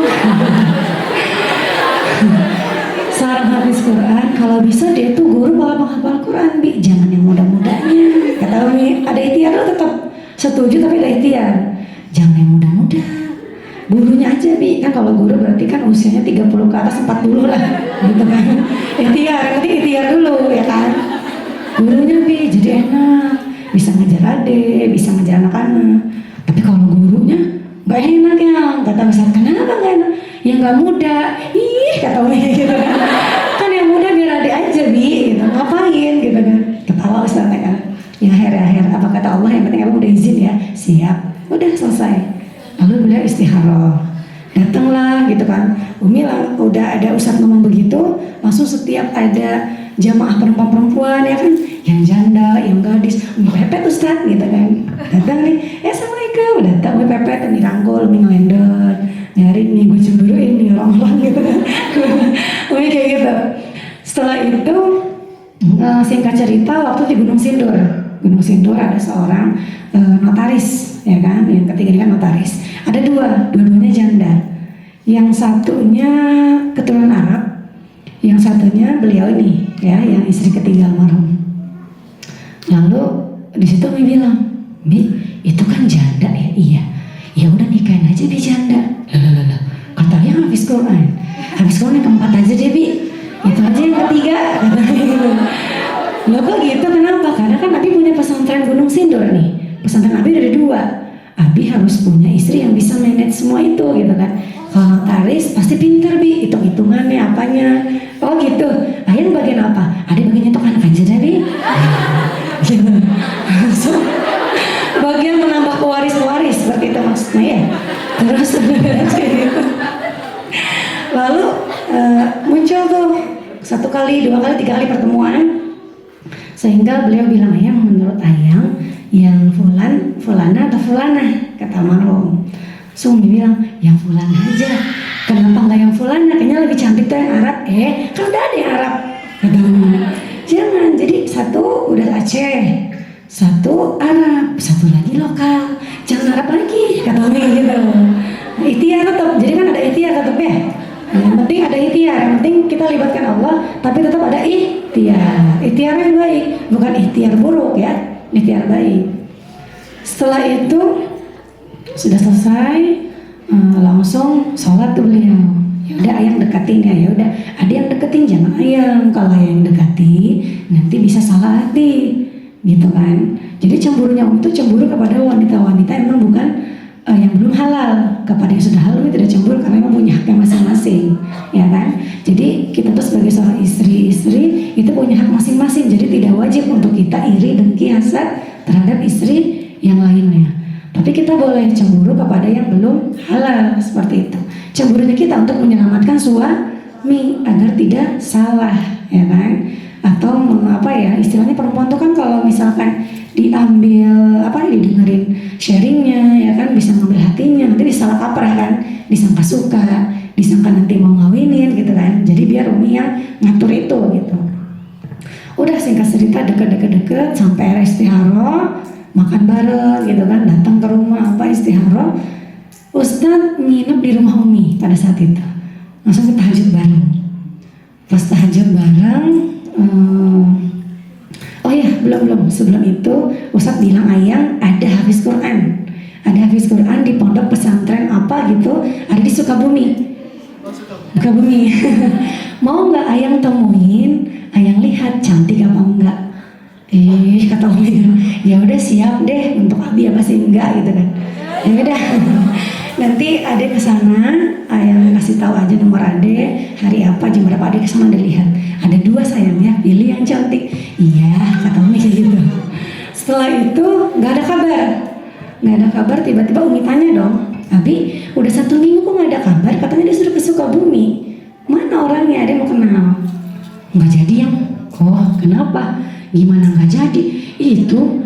seorang hafiz Quran, kalau bisa dia tuh guru bakal menghafal Quran Bi, jangan yang muda-mudanya. Kata Umi, ada ikhtiar, lo tetap setuju tapi ada ikhtiar. Jangan yang muda-muda, gurunya aja Bi, kan kalau guru berarti kan usianya 30 ke atas 40 lah, gitu kan. Ikhtiar, yang penting ikhtiar dulu ya kan. Gurunya Bi, jadi enak, bisa ngajar adik, bisa ngajar anak-anak. Tapi kalau gurunya gak enak ya, kata Ustaz, kenapa gak enak? Ya gak muda, ih kata Umi gitu kan. Kan yang muda biar adik aja Bi, gitu, ngapain gitu kan. Ketawa Ustaz kan. Ya akhir apa kata Allah, yang penting abang udah izin ya, siap, udah selesai. Lalu beliau istikharah, datanglah gitu kan. Umi lah, udah ada Ustaz ngomong begitu, langsung setiap ada jamaah perempuan-perempuan ya kan, yang janda, yang gadis, Umi pepet Ustaz gitu kan. Datang nih, assalamualaikum, datang Umi pepet, Umi rangkul, Umi ngelendot, nyari nih gue cemburuin nih orang-orang gitu kan. Umi kayak gitu. Setelah itu singkat cerita, waktu di Gunung Sindur ada seorang notaris ya kan, yang ketiga ini kan notaris. Ada dua-duanya janda. Yang satunya keturunan Arab, Yang satunya beliau ini, ya, yang istri ketiga almarhum. Lalu di situ Umi bilang, "Bi, itu kan janda ya?" "Iya." "Ya udah nikahin aja Bi janda." Lah, katanya habis Quran. "Habis Quran yang keempat aja deh Bi. Itu aja yang ketiga." Katanya gitu. Loh kok gitu, kenapa? Karena kan Abi punya pesantren Gunung Sindur nih. Pesantren Abi ada 2. Abi harus punya istri yang bisa manage semua itu gitu kan. Kalau notaris pasti pinter Bi, hitung-hitungannya apanya. Oh gitu. Ayang bagian apa? Ada bagian nyetok anak aja deh Bi. Gitu. Langsung bagian menambah pewaris-pewaris seperti itu maksudnya ya. Terus kayak gitu. Lalu muncul tuh 1 kali, 2 kali, 3 kali pertemuan. Sehingga beliau bilang, "Ayang, menurut Ayang yang fulana atau fulana?" Kata almarhum. Umi bilang, "Yang fulana aja." "Kenapa nggak yang fulana? Kayaknya lebih cantik tuh yang Arab." Kan udah ada yang Arab." Kata Umi. "Jangan, jadi satu udah Aceh, satu Arab, satu lagi lokal. Jangan Arab lagi," kata Umi gitu. Ikhtiar tetap, jadi kan ada ikhtiar tetap ya. Yang penting ada ikhtiar, yang penting kita libatkan Allah, tapi tetap ada ikhtiar. Ikhtiar yang baik, bukan ikhtiar buruk ya, ikhtiar baik. Setelah itu sudah selesai, langsung sholat tuh beliau. Ya udah Ayang deketin ya udah. Ada yang deketin, jangan Ayang. Kalau yang dekati nanti bisa salah hati, gitu kan. Jadi cemburunya itu cemburu kepada wanita-wanita yang memang bukan yang belum halal. Kepada yang sudah halal tidak cemburu karena memang punya haknya masing-masing, ya kan. Jadi kita tuh sebagai seorang istri itu punya hak masing-masing. Jadi tidak wajib untuk kita iri, dengki, hasad terhadap istri yang lainnya. Tapi kita boleh cemburu kepada yang belum halal seperti itu. Cemburunya kita untuk menyelamatkan suami agar tidak salah, ya kan. Atau apa ya, istilahnya perempuan tuh kan kalau misalkan diambil didengerin sharingnya, ya kan, bisa ngambil hatinya, nanti disalah kaprah kan, disangka suka, disangka nanti mau ngawinin gitu kan. Jadi biar Umi yang ngatur itu gitu. Udah singkat cerita deket sampai istiharoh, makan bareng gitu kan, datang ke rumah istihara. Ustadz nginep di rumah Umi pada saat itu, langsung kita tahajud bareng. Pas tahajud bareng, oh ya belum sebelum itu Ustadz bilang, "Ayang ada hafiz Quran, di pondok pesantren apa gitu, ada di Sukabumi. Mau nggak Ayang temuin, Ayang lihat cantik apa enggak?" Kata Umi, "Ya udah siap deh, untuk Abi apa sih enggak gitu kan." Ya udah, nanti Ade kesana, Ayang kasih tahu aja nomor Ade, hari apa, jam berapa, Ade kesana Ade lihat. Ada 2 sayang ya, pilih yang cantik. Iya, kata Umi gitu. Setelah itu nggak ada kabar, tiba-tiba Umi tanya dong, "Abi, udah 1 minggu kok nggak ada kabar? Katanya dia sudah ke Sukabumi. Mana orangnya? Ade mau kenal." "Nggak jadi yang." "Oh, kenapa? Gimana nggak jadi?" "Itu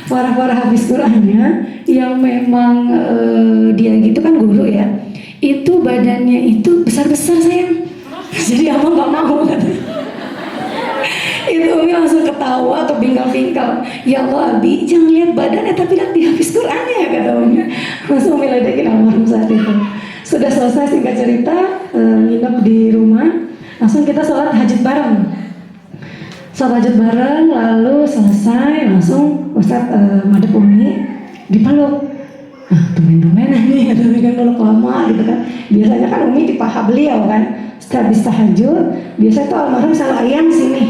para habis Qurannya yang memang dia gitu kan guru ya, itu badannya itu besar-besar sayang. Jadi abang nggak mau," katanya. Itu Umi langsung ketawa atau bingkal-bingkal. "Ya Allah Abi, jangan lihat badannya tapi lihat di habis Qurannya," kata Umi. Langsung Umi ledekin almarhum saat itu. Sudah selesai singkat cerita, nginep di rumah, langsung kita sholat tahajud bareng. Lalu selesai langsung Ustadz madep Umi dipeluk. Tumben-tumbenan nih, kan peluk lama gitu kan. Biasanya kan Umi di paha beliau kan. Setelah habis tahajud, biasa tuh almarhum selalu Ayang sini,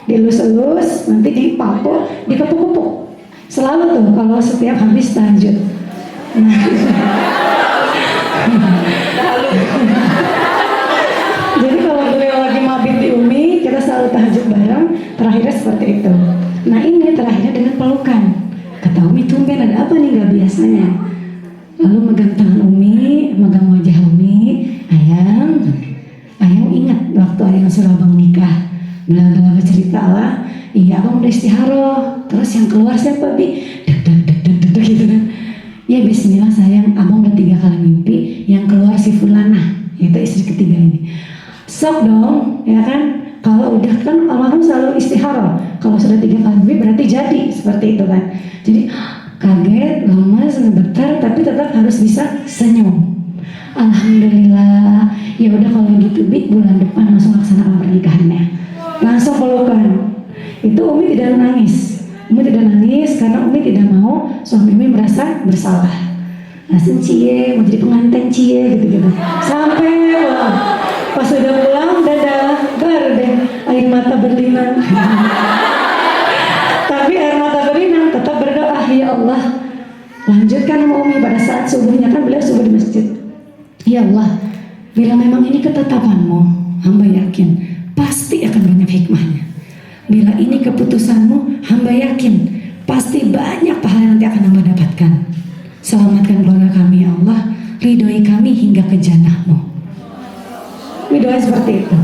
dilus-elus, nanti dipapu, dikepuk-kepuk. Selalu tuh kalau setiap habis tahajud. Jadi kalau beliau lagi mabit di Umi, kita selalu tahajud bareng. Terakhirnya seperti itu. Nah ini terakhirnya dengan pelukan. Kata Umi, "Tumben ada apa nih gak biasanya?" Lalu megang tangan Umi, megang wajah Umi. Ayang ingat waktu Ayang suruh abang nikah, bela-bela cerita lah. "Iya abang udah istiharoh, terus yang keluar siapa Bi?" Deg gitu kan. "Ya bismillah sayang, abang udah 3 kali mimpi, yang keluar si Fulana, itu istri ketiga ini." Sok dong, ya kan? Kalau udah kan almarhum selalu istiharoh. Kalau sudah 3 kali mimpi berarti jadi, seperti itu kan. Jadi kaget, lemas, ngebetar, tapi tetap harus bisa senyum. Alhamdulillah. Ya udah kalau gitu Bi, bulan depan langsung laksanakan pernikahannya. Langsung pelukan. Itu Umi tidak nangis. Umi tidak nangis karena Umi tidak mau suami Umi merasa bersalah. Langsung cie, mau jadi pengantin cie gitu-gitu. Sampai pulang. Pas udah pulang, dadah, baru deh air mata berlinang. Tapi air mata berlinang tetap berdoa, ya Allah. Lanjutkan sama Umi pada saat subuhnya, kan beliau subuh di masjid. Ya Allah, bila memang ini ketetapan-Mu, hamba yakin pasti akan banyak hikmahnya. Bila ini keputusan-Mu, hamba yakin pasti banyak pahala yang nanti akan hamba dapatkan. Selamatkan keluarga kami ya Allah, ridhoi kami hingga ke jannah-Mu. Ini doa seperti itu.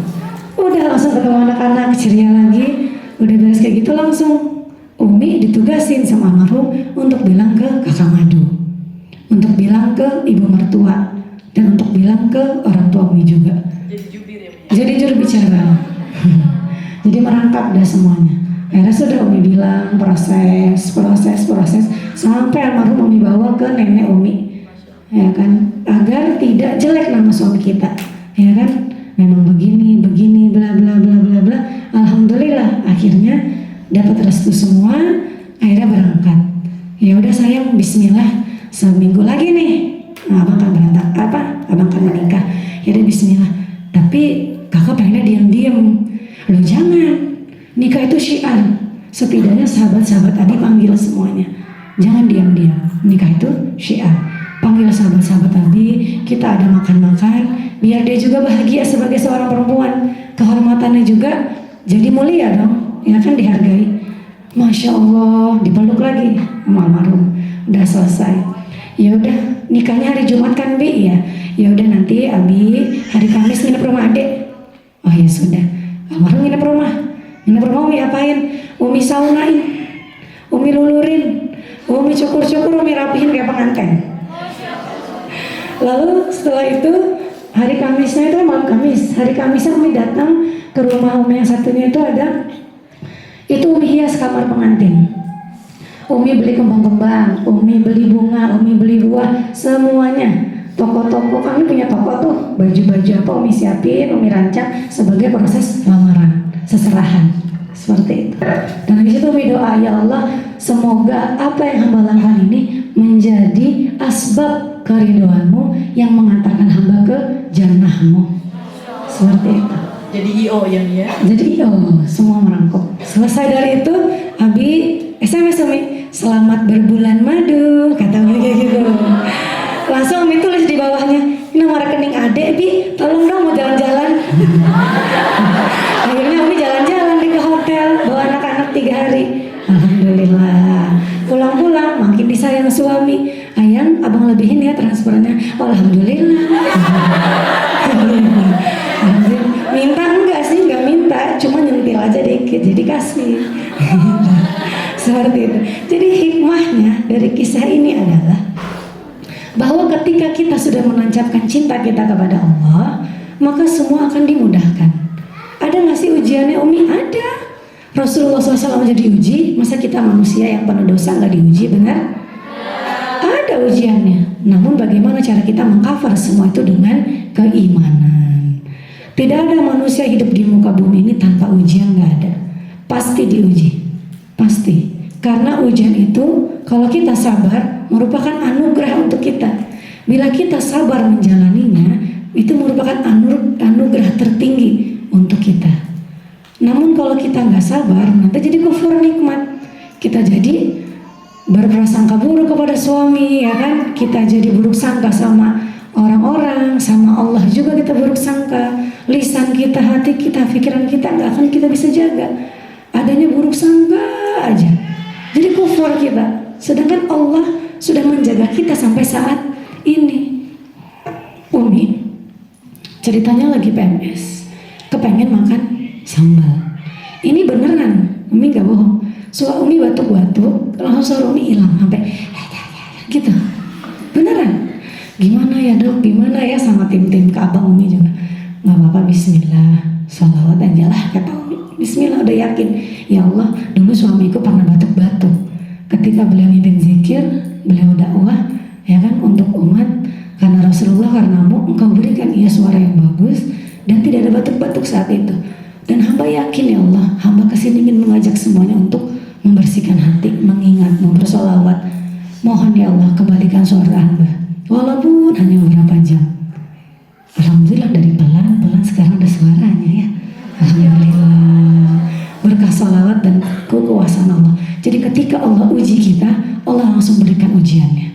Udah langsung ketemu anak-anak ceria lagi. Udah beres kayak gitu langsung Umi ditugasin sama almarhum untuk bilang ke kakak Madu, untuk bilang ke ibu mertua, dan untuk bilang ke orang tua Umi juga. Jadi juru bicara. Jadi merangkap dah semuanya. Akhirnya sudah Umi bilang proses sampai almarhum Umi bawa ke nenek Umi, ya kan, agar tidak jelek nama suami kita, ya kan. Memang begini bla bla bla bla bla. Alhamdulillah akhirnya dapat restu semua, akhirnya berangkat. Ya udah sayang, bismillah, seminggu lagi nih abang kan berangkat abang kan menikah. Ya udah bismillah, tapi kakak pengennya diam-diam. Loh jangan, nikah itu syiar. Setidaknya sahabat-sahabat tadi panggil semuanya, jangan diam-diam, nikah itu syiar. Panggil sahabat-sahabat tadi, kita ada makan-makan, biar dia juga bahagia sebagai seorang perempuan. Kehormatannya juga jadi mulia dong, ya kan, dihargai. Masya Allah, dipeluk lagi sama almarhum. Udah selesai. Ya udah, nikahnya hari Jumat kan Bi ya. Ya udah nanti Abi hari Kamis nginep rumah Adek. Oh ya sudah. Almarhum nginep rumah. Nginep rumah Umi apain? Umi saunain, Umi lulurin, Umi cukur-cukur, Umi rapihin kayak pengantin. Lalu setelah itu hari Kamisnya itu malam Kamis. Hari Kamisnya Umi datang ke rumah Umi yang satunya itu Umi hias kamar pengantin. Umi beli kembang-kembang, Umi beli bunga, Umi beli buah, semuanya. Toko-toko, kami punya toko tuh, baju-baju apa Umi siapin, Umi rancang sebagai proses lamaran, seserahan, seperti itu. Dan di situ Umi doa, ya Allah, semoga apa yang hamba lakukan ini menjadi asbab keridoanmu yang mengantarkan hamba ke jannahmu. Seperti itu. Jadi IO ya dia. Jadi semua merangkuk. Selesai dari itu, Abi SMS Umi, selamat berbulan madu, kata Umi kayak gitu. Langsung Umi tulis di bawahnya, ini nomor rekening Adek Bi, tolong dong mau jalan-jalan. Akhirnya Umi jalan-jalan ke hotel, bawa anak-anak 3 hari. Alhamdulillah. Pulang-pulang makin disayang suami. Ayang, abang lebihin ya transfernya. Oh, alhamdulillah. Alhamdulillah. Minta enggak sih, enggak minta, cuma nyentil aja dikit, jadi kasih. Seperti itu. Jadi hikmahnya dari kisah ini adalah bahwa ketika kita sudah menancapkan cinta kita kepada Allah, maka semua akan dimudahkan. Ada nggak sih ujiannya Umi? Ada. Rasulullah SAW jadi diuji, masa kita manusia yang penuh dosa nggak diuji, benar? Ada ujiannya. Namun bagaimana cara kita mengcover semua itu dengan keimanan. Tidak ada manusia hidup di muka bumi ini tanpa ujian, nggak ada. Pasti diuji, pasti. Karena ujian itu kalau kita sabar merupakan anugerah untuk kita. Bila kita sabar menjalaninya, itu merupakan anugerah tertinggi untuk kita. Namun kalau kita nggak sabar, nanti jadi kufur nikmat. Kita jadi berprasangka buruk kepada suami, ya kan? Kita jadi buruk sangka sama orang-orang, sama Allah juga kita buruk sangka. Lisan kita, hati kita, pikiran kita nggak akan kita bisa jaga. Adanya buruk sangka aja. Jadi kufur kita. Sedangkan Allah sudah menjaga kita sampai saat ini. Umi ceritanya lagi PMS, kepengen makan sambal. Ini beneran, Umi gak bohong. Umi batuk-batuk, langsung suara Umi hilang sampai gitu. Beneran. Gimana ya dok? Gimana ya, sama tim-tim ke abang Umi juga. Gak apa-apa, bismillah, sholawat aja lah kata Umi. Bismillah, udah yakin. Ya Allah, dulu suamiku pernah batuk-batuk. Ketika beliau mimpin zikir, beliau dakwah, ya kan, untuk umat. Karena Rasulullah, karenamu engkau berikan ia suara yang bagus dan tidak ada batuk-batuk saat itu. Dan hamba yakin ya Allah, hamba kesini ingin mengajak semuanya untuk membersihkan hati, mengingat, bersolawat. Mohon ya Allah kembalikan suara hamba, walaupun hanya beberapa jam. Alhamdulillah dari pelan-pelan sekarang ada suaranya ya. Alhamdulillah, berkah salawat dan kekuasaan Allah. Jadi ketika Allah uji kita, Allah langsung berikan ujiannya.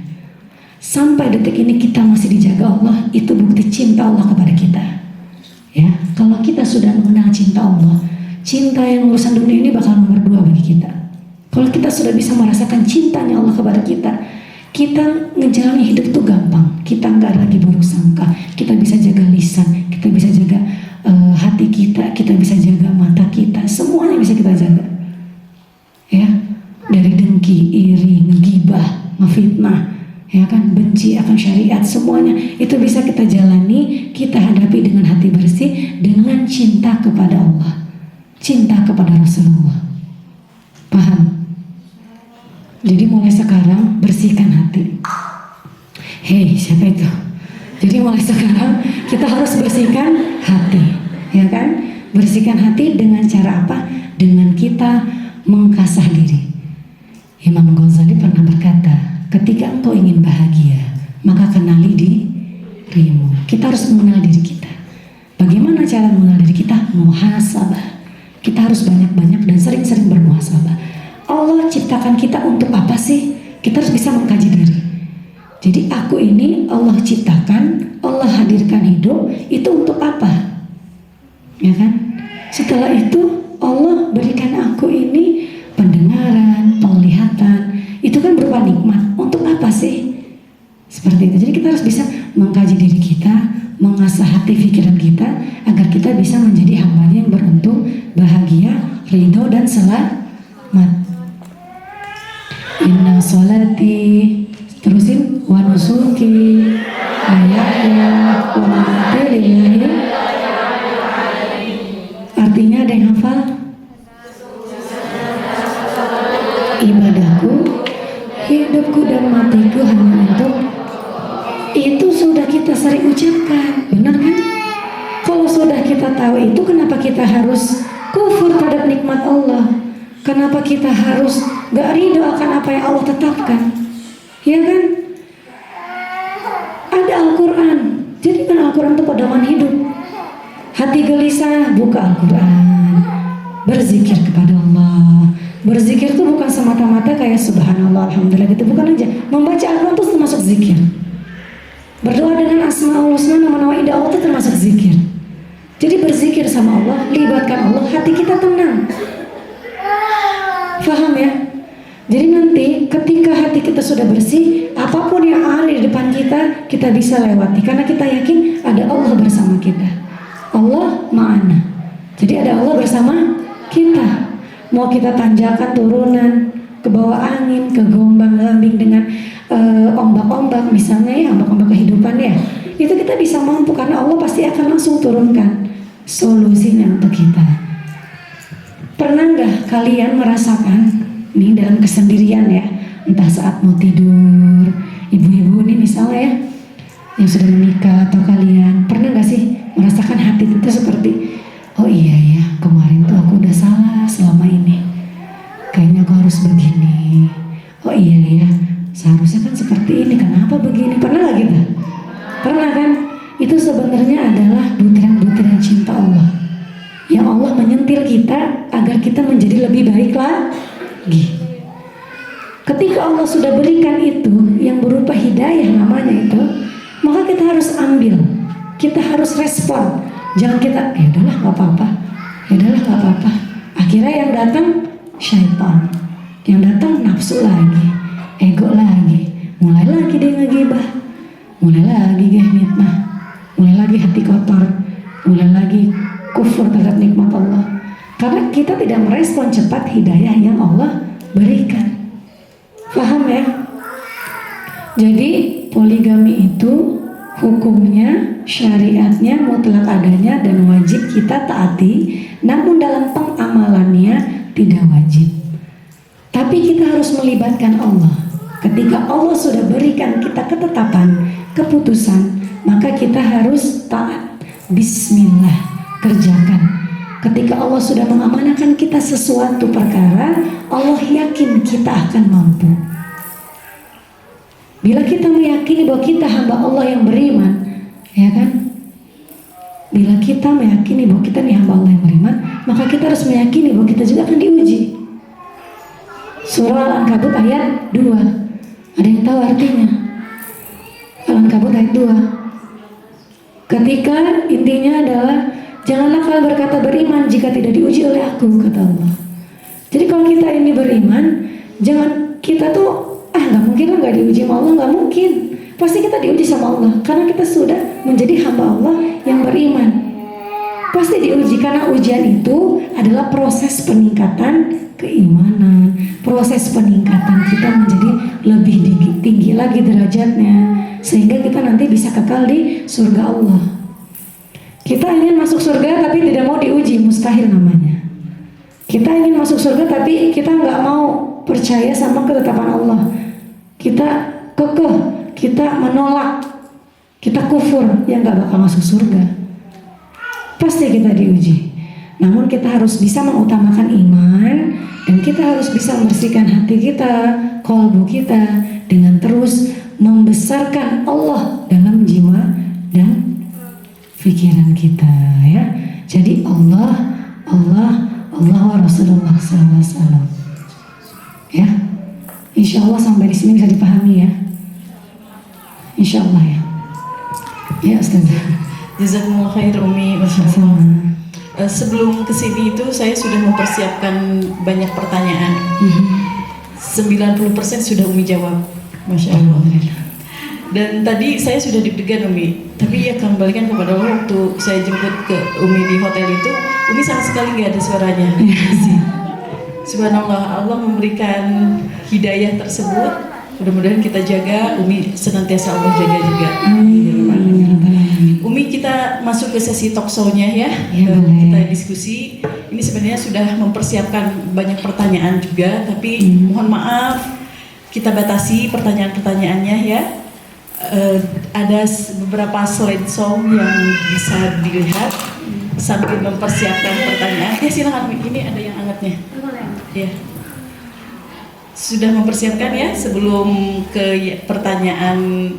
Sampai detik ini kita masih dijaga Allah, itu bukti cinta Allah kepada kita. Ya, kalau kita sudah mengenal cinta Allah, cinta yang urusan dunia ini bakal nomor 2 bagi kita. Kalau kita sudah bisa merasakan cintanya Allah kepada kita, kita ngejalani hidup itu gampang. Kita nggak lagi buruk sangka, kita bisa jaga lisan, kita bisa jaga hati kita bisa jaga mata kita, semuanya bisa kita jaga. Ya, dari dengki, iri, ngegibah, ngefitnah, ya kan, benci akan syariat, semuanya itu bisa kita jalani, kita hadapi dengan hati bersih, dengan cinta kepada Allah, cinta kepada Rasulullah. Paham? Jadi mulai sekarang bersihkan hati. Hei, siapa itu? Jadi mulai sekarang kita harus bersihkan hati, ya kan? Bersihkan hati dengan cara apa? Dengan kita mengasah diri. Imam Ghazali pernah berkata, ketika engkau ingin bahagia, maka kenali dirimu. Kita harus mengenal diri kita. Bagaimana cara mengenal diri kita? Muhasabah. Kita harus banyak-banyak dan sering-sering bermuhasabah. Allah ciptakan kita untuk apa sih? Kita harus bisa mengkaji diri. Jadi aku ini Allah ciptakan, Allah hadirkan hidup, itu untuk apa? Ya kan? Setelah itu Allah berikan aku ini pendengaran, penglihatan, itu kan berupa nikmat. Untuk apa sih? Seperti itu. Jadi kita harus bisa mengkaji diri kita, mengasah hati pikiran kita, agar kita bisa menjadi hamba yang beruntung, bahagia, ridho dan selamat. Inna sholati, terusin, wa nusuki, ayahya, wa mamati lillahi. Artinya ada yang hafal? Ibadahku, hidupku dan matiku hanya untuk. Itu sudah kita sering ucapkan, benar kan? Kalau sudah kita tahu itu, kenapa kita harus kufur terhadap nikmat Allah? Kenapa kita harus gak ridho akan apa yang Allah tetapkan? Ya kan? Ada Al-Quran. Jadi kan Al-Quran itu pedoman hidup. Hati gelisah, buka Al-Quran, berzikir kepada Allah. Berzikir itu bukan semata-mata kayak subhanallah, alhamdulillah gitu, bukan aja. Membaca Al-Quran itu termasuk zikir. Berdoa dengan asma'ul husna, nama-nama indah Allah itu termasuk zikir. Jadi berzikir sama Allah, libatkan Allah, hati kita tenang. Faham ya? Jadi nanti ketika hati kita sudah bersih, apapun yang ada di depan kita, kita bisa lewati. Karena kita yakin ada Allah bersama kita. Allah ma'ana. Jadi ada Allah bersama kita. Mau kita tanjakan, turunan, ke bawah angin, ke gombang-gambing dengan ombak-ombak misalnya ya, ombak-ombak kehidupan ya. Itu kita bisa mampu karena Allah pasti akan langsung turunkan solusinya untuk kita. Pernah nggak kalian merasakan nih dalam kesendirian ya, entah saat mau tidur, ibu-ibu nih misalnya ya, yang sudah menikah atau kalian, pernah nggak sih merasakan hati itu seperti, oh iya ya, kemarin tuh aku udah salah selama ini, kayaknya aku harus begini, oh iya ya, seharusnya kan seperti ini, kenapa begini? Pernah nggak gitu? Pernah kan? Itu sebenarnya adalah butiran-butiran cinta Allah, yang Allah menyentil kita agar kita menjadi lebih baik lagi. Ketika Allah sudah berikan itu yang berupa hidayah namanya itu, maka kita harus ambil, kita harus respon. Jangan kita, ya udahlah nggak apa-apa, ya udahlah nggak apa-apa. Akhirnya yang datang syaitan, yang datang nafsu lagi, ego lagi, mulai lagi dia ngegibah, mulai lagi dia fitnah, mulai lagi hati kotor, mulai lagi kufur terhadap nikmat Allah. Karena kita tidak merespon cepat hidayah yang Allah berikan. Paham ya? Jadi poligami itu hukumnya, syariatnya mutlak adanya dan wajib kita taati. Namun dalam pengamalannya tidak wajib. Tapi kita harus melibatkan Allah. Ketika Allah sudah berikan kita ketetapan, keputusan, maka kita harus taat. Bismillah, kerjakan. Ketika Allah sudah mengamanahkan kita sesuatu perkara, Allah yakin kita akan mampu. Bila kita meyakini bahwa kita hamba Allah yang beriman, ya kan? Bila kita meyakini bahwa kita nih hamba Allah yang beriman, maka kita harus meyakini bahwa kita juga akan diuji. Surah Al-Ankabut ayat 2. Ada yang tahu artinya? Al-Ankabut ayat 2. Ketika intinya adalah janganlah kalian berkata beriman jika tidak diuji oleh aku, kata Allah. Jadi kalau kita ini beriman, jangan kita tuh nggak mungkin lah nggak diuji sama Allah, nggak mungkin. Pasti kita diuji sama Allah karena kita sudah menjadi hamba Allah yang beriman. Pasti diuji karena ujian itu adalah proses peningkatan keimanan, proses peningkatan kita menjadi lebih tinggi lagi derajatnya, sehingga kita nanti bisa kekal di surga Allah. Kita ingin masuk surga tapi tidak mau diuji, mustahil namanya. Kita ingin masuk surga tapi kita nggak mau percaya sama ketetapan Allah. Kita kekeh, kita menolak, kita kufur, yang nggak bakal masuk surga. Pasti kita diuji. Namun kita harus bisa mengutamakan iman, dan kita harus bisa membersihkan hati kita, kolbu kita, dengan terus membesarkan Allah dalam jiwa dan pikiran kita, ya. Jadi Allah wa Rasulullah SAW. Ya, Insya Allah sampai di sini bisa dipahami ya. Insya Allah ya. Ya Ustazah. Jazakumullah khair Umi. Sebelum kesini itu saya sudah mempersiapkan banyak pertanyaan. 90% sudah Umi jawab, Masya Allah. Dan tadi saya sudah deg-degan Umi, tapi ya kembalikan kepada Allah. Waktu saya jemput ke Umi di hotel itu, Umi sama sekali nggak ada suaranya. Subhanallah, Allah memberikan hidayah tersebut. Mudah-mudahan kita jaga, Umi senantiasa Allah jaga juga. Umi, kita masuk ke sesi talk show-nya ya. Kita diskusi. Ini sebenarnya sudah mempersiapkan banyak pertanyaan juga, tapi mohon maaf kita batasi pertanyaan-pertanyaannya ya. Ada beberapa slideshow yang bisa dilihat sambil mempersiapkan pertanyaan. Ya silakan, ini ada yang angetnya. Ya. Sudah mempersiapkan ya sebelum ke pertanyaan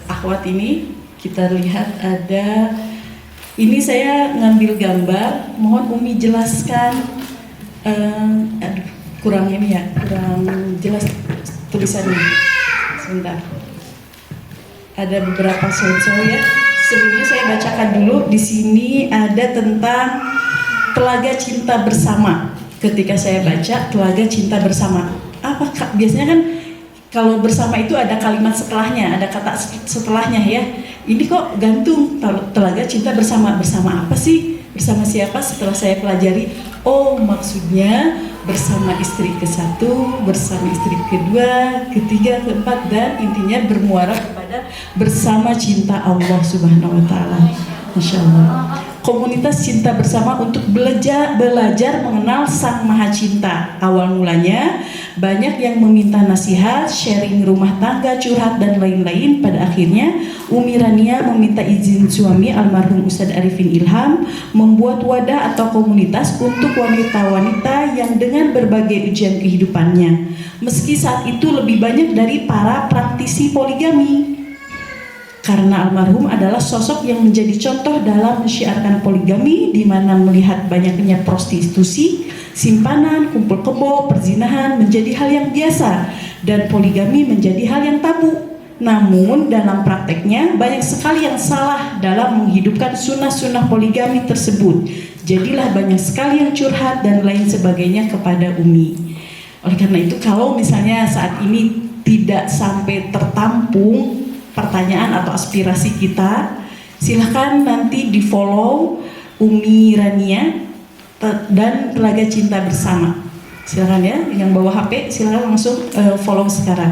akhwat ini. Kita lihat ada, ini saya ngambil gambar, mohon Umi jelaskan, kurang ini ya, kurang jelas tulisannya, sebentar. Ada beberapa slide ya. Sebelumnya saya bacakan dulu. Di sini ada tentang Telaga Cinta Bersama. Ketika saya baca Telaga Cinta Bersama, apa biasanya kan kalau bersama itu ada kalimat setelahnya, ada kata setelahnya ya. Ini kok gantung Telaga Cinta Bersama. Bersama apa sih? Bersama siapa? Setelah saya pelajari, oh maksudnya bersama istri ke-1, bersama istri ke-2, ke-3, ke-4, dan intinya bermuara kepada bersama cinta Allah Subhanahu wa Ta'ala. Masya Allah. Komunitas cinta bersama untuk belajar mengenal Sang Maha Cinta. Awal mulanya banyak yang meminta nasihat, sharing rumah tangga, curhat dan lain-lain. Pada akhirnya Umi Rania meminta izin suami almarhum Ustadz Arifin Ilham membuat wadah atau komunitas untuk wanita-wanita yang dengan berbagai ujian kehidupannya. Meski saat itu lebih banyak dari para praktisi poligami. Karena almarhum adalah sosok yang menjadi contoh dalam mensyiarkan poligami, di mana melihat banyaknya prostitusi, simpanan, kumpul kebo, perzinahan menjadi hal yang biasa dan poligami menjadi hal yang tabu. Namun dalam prakteknya banyak sekali yang salah dalam menghidupkan sunnah-sunnah poligami tersebut. Jadilah banyak sekali yang curhat dan lain sebagainya kepada Umi. Oleh karena itu, kalau misalnya saat ini tidak sampai tertampung pertanyaan atau aspirasi kita, silahkan nanti di follow Umi Rania dan Telaga Cinta Bersama. Silahkan ya, yang bawa HP silahkan langsung follow sekarang.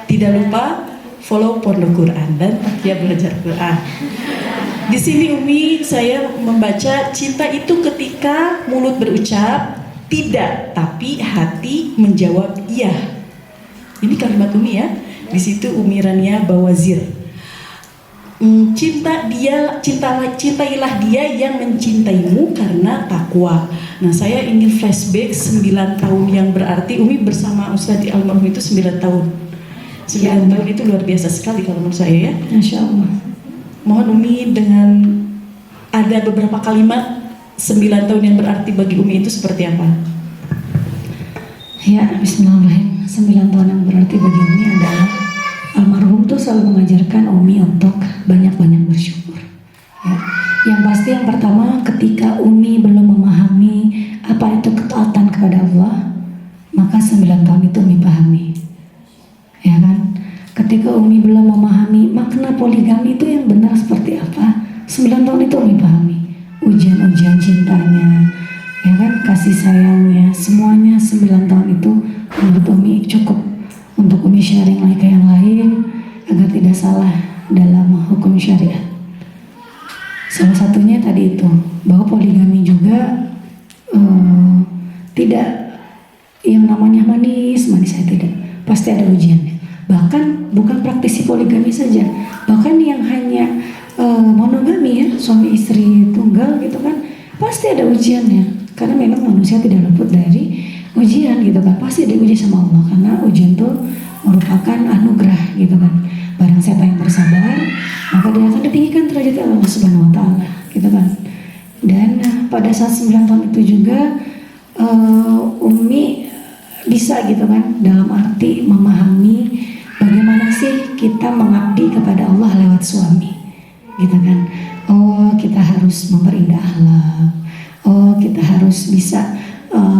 Tidak lupa follow Pondok Quran dan Takia Belajar Quran. Di sini Umi, saya membaca cinta itu ketika mulut berucap tidak, tapi hati menjawab iya. Ini kalimat Umi ya. Di situ Umi Rania Bawazir. cintailah dia yang mencintaimu karena takwa. Nah, saya ingin flashback 9 tahun yang berarti Umi bersama Ustadz almarhum itu 9 tahun. 9 tahun itu luar biasa sekali kalau menurut saya ya. Masya Allah. Mohon Umi dengan ada beberapa kalimat 9 tahun yang berarti bagi Umi itu seperti apa? Ya, bismillahirrahmanirrahim. 9 tahun yang berarti bagi Umi adalah almarhum tuh selalu mengajarkan Umi untuk banyak-banyak bersyukur. Ya. Yang pasti yang pertama, ketika Umi belum memahami apa itu ketaatan kepada Allah, maka 9 tahun itu Umi pahami. Ya kan? Ketika Umi belum memahami makna poligami itu yang benar seperti apa, 9 tahun itu Umi pahami. Ujian-ujian cintanya, ya kan, kasih sayangnya, semuanya 9 tahun itu menurut Umi cukup untuk Umi sharing lagi ke yang lain agar tidak salah dalam hukum syariat. Salah satunya tadi itu, bahwa poligami juga tidak yang namanya manis-manis, saya tidak. Pasti ada ujiannya. Bahkan bukan praktisi poligami saja, bahkan yang hanya monogami ya, suami istri tunggal gitu kan, pasti ada ujiannya. Karena memang manusia tidak luput dari ujian gitu kan, pasti diuji sama Allah, karena ujian itu merupakan anugerah gitu kan. Barang siapa yang bersabar, maka dia akan ditinggikan derajat Allah Subhanahu wa taala gitu kan. Dan pada saat 9 tahun itu juga Umi bisa gitu kan, dalam arti memahami bagaimana sih kita mengabdi kepada Allah lewat suami gitu kan. Oh, kita harus memperindah akhlak. Oh, kita harus bisa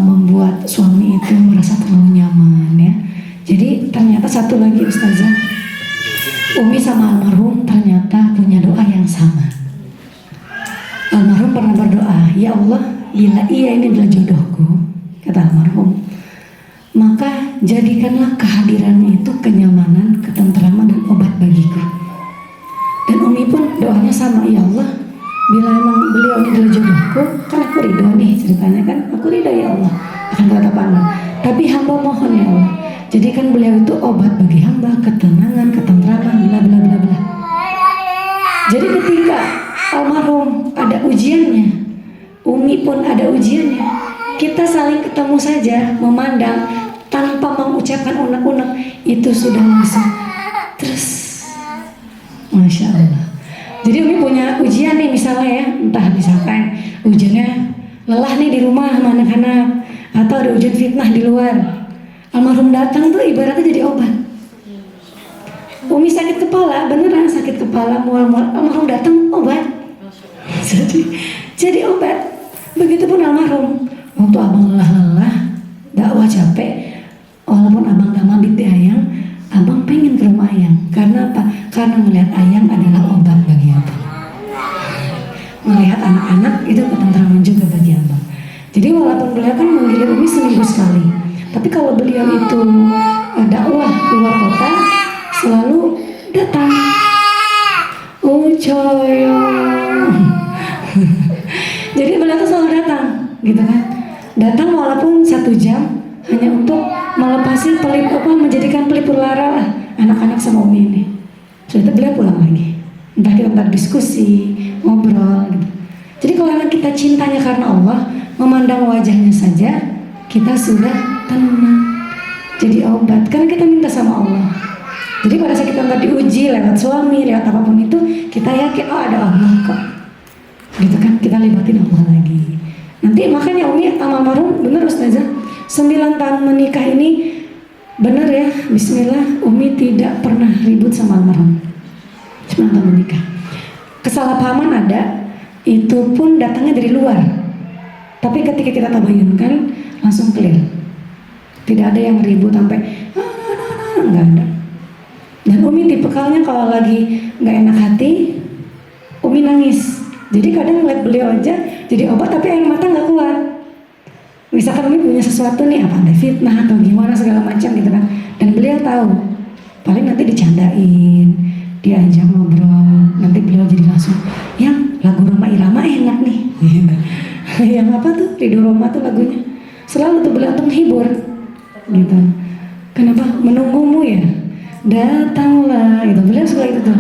membuat suami itu merasa terlalu nyaman ya. Jadi ternyata satu lagi Ustazah, Umi sama almarhum ternyata punya doa yang sama. Almarhum pernah berdoa, ya Allah, bila ia ini adalah jodohku, kata almarhum, maka jadikanlah kehadirannya itu kenyamanan, ketentraman dan obat bagiku. Dan Umi pun doanya sama, ya Allah, bila emang beliau ini adalah jodohku, kan aku ridho nih ceritanya kan, aku ridho ya Allah akan ketetapanmu. Tapi hamba mohon ya Allah, jadikan beliau itu obat bagi hamba, ketenangan, ketentraman, bla bla bla bla. Jadi ketika almarhum ada ujiannya, Umi pun ada ujiannya, kita saling ketemu saja, memandang tanpa mengucapkan unek-unek, itu sudah langsung terus, Masya Allah. Jadi Umi punya ujian nih misalnya ya, entah misalkan ujiannya lelah nih di rumah sama anak-anak, atau ada ujian fitnah di luar. Almarhum datang tuh ibaratnya jadi obat. Umi sakit kepala, beneran sakit kepala, mual-mual, almarhum datang obat. Jadi obat. Begitupun almarhum. Waktu abang lelah-lelah, dakwah capek, walaupun abang gak mabit di Ayang, abang pengen ke rumah Ayang. Karena apa? Karena melihat Ayang adalah obat bagi abang. Melihat anak-anak itu ketentraman juga bagi abang. Jadi walaupun beliau kan menggilir Umi seminggu sekali, tapi kalau beliau itu dakwah keluar kota, selalu datang. Jadi beliau tuh selalu datang, gitu kan? Datang walaupun 1 jam hanya untuk melepasi menjadikan pelipur lara lah anak-anak sama Umi ini. Sudah beliau pulang lagi. Entah kita berdiskusi, ngobrol gitu. Jadi kalau kita cintanya karena Allah, memandang wajahnya saja kita sudah tenang. Jadi obat, karena kita minta sama Allah. Jadi pada saat kita nggak diuji lewat suami, lewat apapun itu, kita yakin oh ada Allah kok. Gitu kan, kita libatin Allah lagi. Nanti makanya Umi sama almarhum bener Ustazah, 9 tahun menikah ini bener ya, bismillah, Umi tidak pernah ribut sama almarhum. 9 tahun menikah. Kesalahpahaman ada, itu pun datangnya dari luar. Tapi ketika kita tabayunkan, langsung clear. Tidak ada yang ribut sampai nggak ada. Dan Umi tipikalnya kalau lagi nggak enak hati, Umi nangis. Jadi kadang ngeliat beliau aja jadi obat, tapi air mata nggak keluar. Misalkan Umi punya sesuatu nih, apa ada fitnah atau gimana segala macam gitu kan, dan beliau tahu, paling nanti dicandain, diajak ngobrol, nanti beliau jadi langsung, yang lagu Roma Irama enak nih, yang apa tuh Ridho Roma tuh lagunya, selalu tuh beliau tuh menghibur, gitu. Kenapa? Menunggumu ya, datanglah, gitu. Beliau suka itu tuh.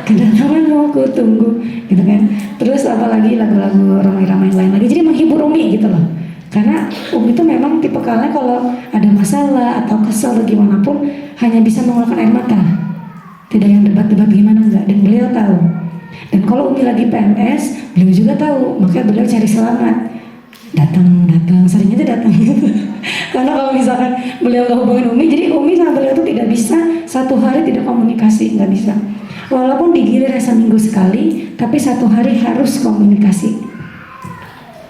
kedatanganmu aku tunggu gitu kan. Terus apalagi lagu-lagu ramai-ramai lain lagi, jadi menghibur Umi gitu loh. Karena Umi itu memang tipe kalanya kalau ada masalah atau kesel atau gimana pun hanya bisa mengeluarkan air mata, tidak yang debat-debat gimana enggak. Dan beliau tahu. Dan kalau Umi lagi PMS, beliau juga tahu, makanya beliau cari selamat, datang seringnya tuh datang gitu. Karena kalau misalkan beliau nggak hubungin Umi, jadi Umi sama beliau tuh tidak bisa satu hari tidak komunikasi, nggak bisa. Walaupun digilir seminggu sekali, tapi satu hari harus komunikasi.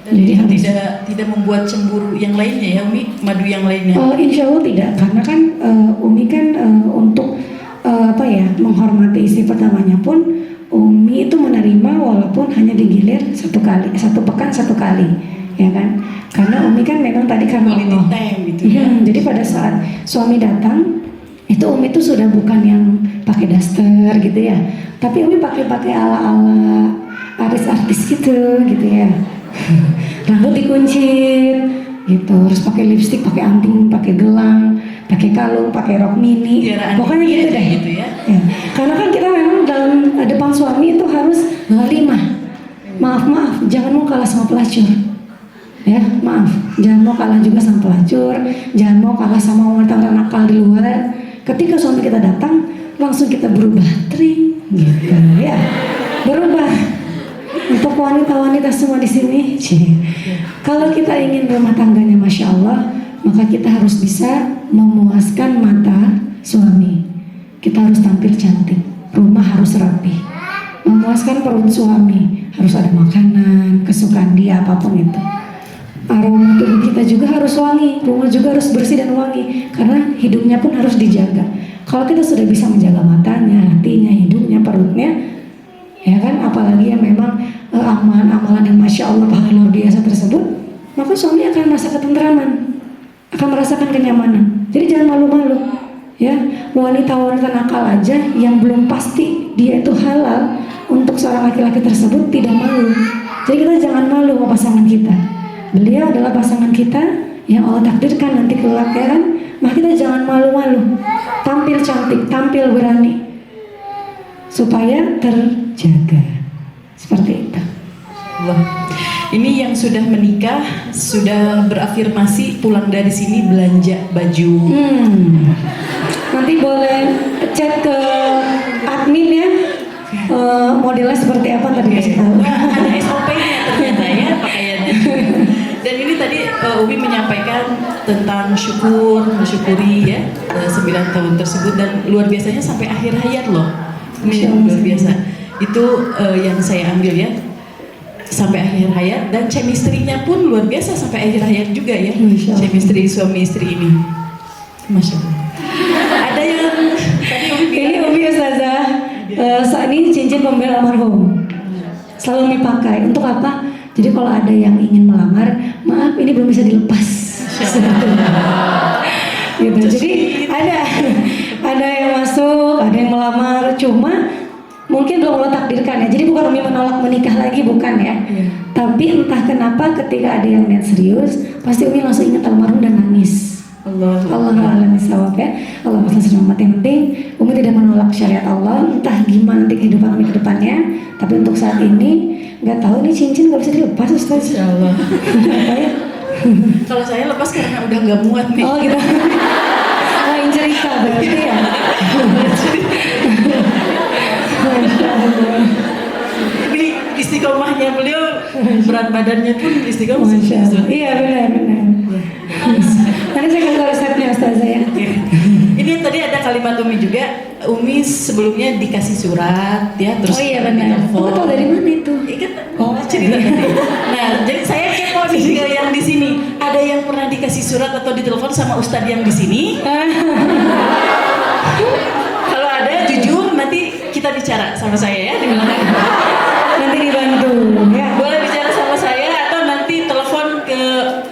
Dan Jadi itu harus. tidak membuat cemburu yang lainnya ya Umi, madu yang lainnya. Insya Allah tidak, karena kan Umi kan untuk menghormati istri pertamanya pun Umi itu menerima walaupun hanya digilir satu pekan satu kali, ya kan? Karena Umi kan memang tadi karena Quality Allah. time gitu ya. Jadi pada saat suami datang, itu Umi itu sudah bukan yang pakai daster gitu ya, tapi Umi pakai ala-ala artis-artis gitu ya. Rambut dikuncir gitu, terus pakai lipstik, pakai anting, pakai gelang, pakai kalung, pakai rok mini, Tiaraan pokoknya ini gitu aja deh. gitu ya. Ya. Karena kan kita memang dalam depan suami itu harus ghalimah. Maaf, jangan mau kalah sama pelacur. Ya, maaf, jangan mau kalah juga sama pelacur, jangan mau kalah sama wanita nakal di luar. Ketika suami kita datang, langsung kita berubah, tring, gitu ya, berubah. Untuk wanita-wanita semua di sini, kalau kita ingin rumah tangganya Masya Allah, maka kita harus bisa memuaskan mata suami. Kita harus tampil cantik, rumah harus rapi, memuaskan perut suami, harus ada makanan, kesukaan dia apapun itu. Aroma tubuh kita juga harus wangi, rumah juga harus bersih dan wangi, karena hidupnya pun harus dijaga. Kalau kita sudah bisa menjaga matanya, hatinya, hidupnya, perutnya, ya kan, apalagi yang memang amalan-amalan yang Masya Allah pahala luar biasa tersebut, maka suami akan merasa ketenteraman, akan merasakan kenyamanan. Jadi jangan malu-malu ya, wanita-wanita nakal aja yang belum pasti dia itu halal untuk seorang laki-laki tersebut tidak malu. Jadi kita jangan malu sama pasangan kita. Beliau adalah pasangan kita yang Allah takdirkan nanti kelak ya kan, maka kita jangan malu-malu, tampil cantik, tampil berani supaya terjaga. Seperti itu. Wah, ini yang sudah menikah, sudah berafirmasi pulang dari sini belanja baju. Nanti boleh chat ke admin ya, modelnya seperti apa tadi kasih tahu. Ada SOP-nya ternyata ya pakaiannya. Dan ini tadi Umi menyampaikan tentang mensyukuri ya 9 tahun tersebut, dan luar biasanya sampai akhir hayat loh. Ini luar biasa. Itu yang saya ambil ya, sampai akhir hayat, dan chemistry-nya pun luar biasa sampai akhir hayat juga ya. Chemistry suami istri ini, Masya Allah. Ada yang tadi Umi bilang, Ini Umi Ustazah, saat ini cincin pembela almarhum selalu Umi pakai. Untuk apa? Jadi kalau ada yang ingin melamar, maaf ini belum bisa dilepas. Gitu. Jadi ada yang masuk, ada yang melamar, cuma mungkin belum Allah takdirkan ya. Jadi bukan Umi menolak menikah lagi, bukan ya. Tapi entah kenapa ketika ada yang niat serius, pasti Umi langsung ingat almarhum dan nangis. Allah a'lam bishawab ya. Allah masih selamat. Yang penting Umi tidak menolak syariat Allah, entah gimana nanti kehidupan Umi ke depannya. Tapi untuk saat ini nggak tahu, ini cincin nggak bisa dilepas Ustaz. Insyaallah. Kenapa ya? Kalau saya lepas karena udah nggak muat nih. Oh gitu. Lain cerita berarti ya. Masya Allah. Ini istiqomahnya beliau, berat badannya pun istiqomah. Masya Allah. Iya benar. Nanti saya kasih resepnya Ustazah ya. Ini tadi ada kalimat Umi juga. Umi sebelumnya dikasih surat ya, terus Oh iya benar. ditelepon. Kamu tahu dari mana itu? Ikan cerita tadi. Nah, jadi saya kepo nih ke yang di sini. Ada yang pernah dikasih surat atau ditelepon sama Ustadz yang di sini? Kalau ada, jujur nanti kita bicara sama saya ya di belakang. Nanti dibantu ya. Boleh bicara sama saya atau nanti telepon ke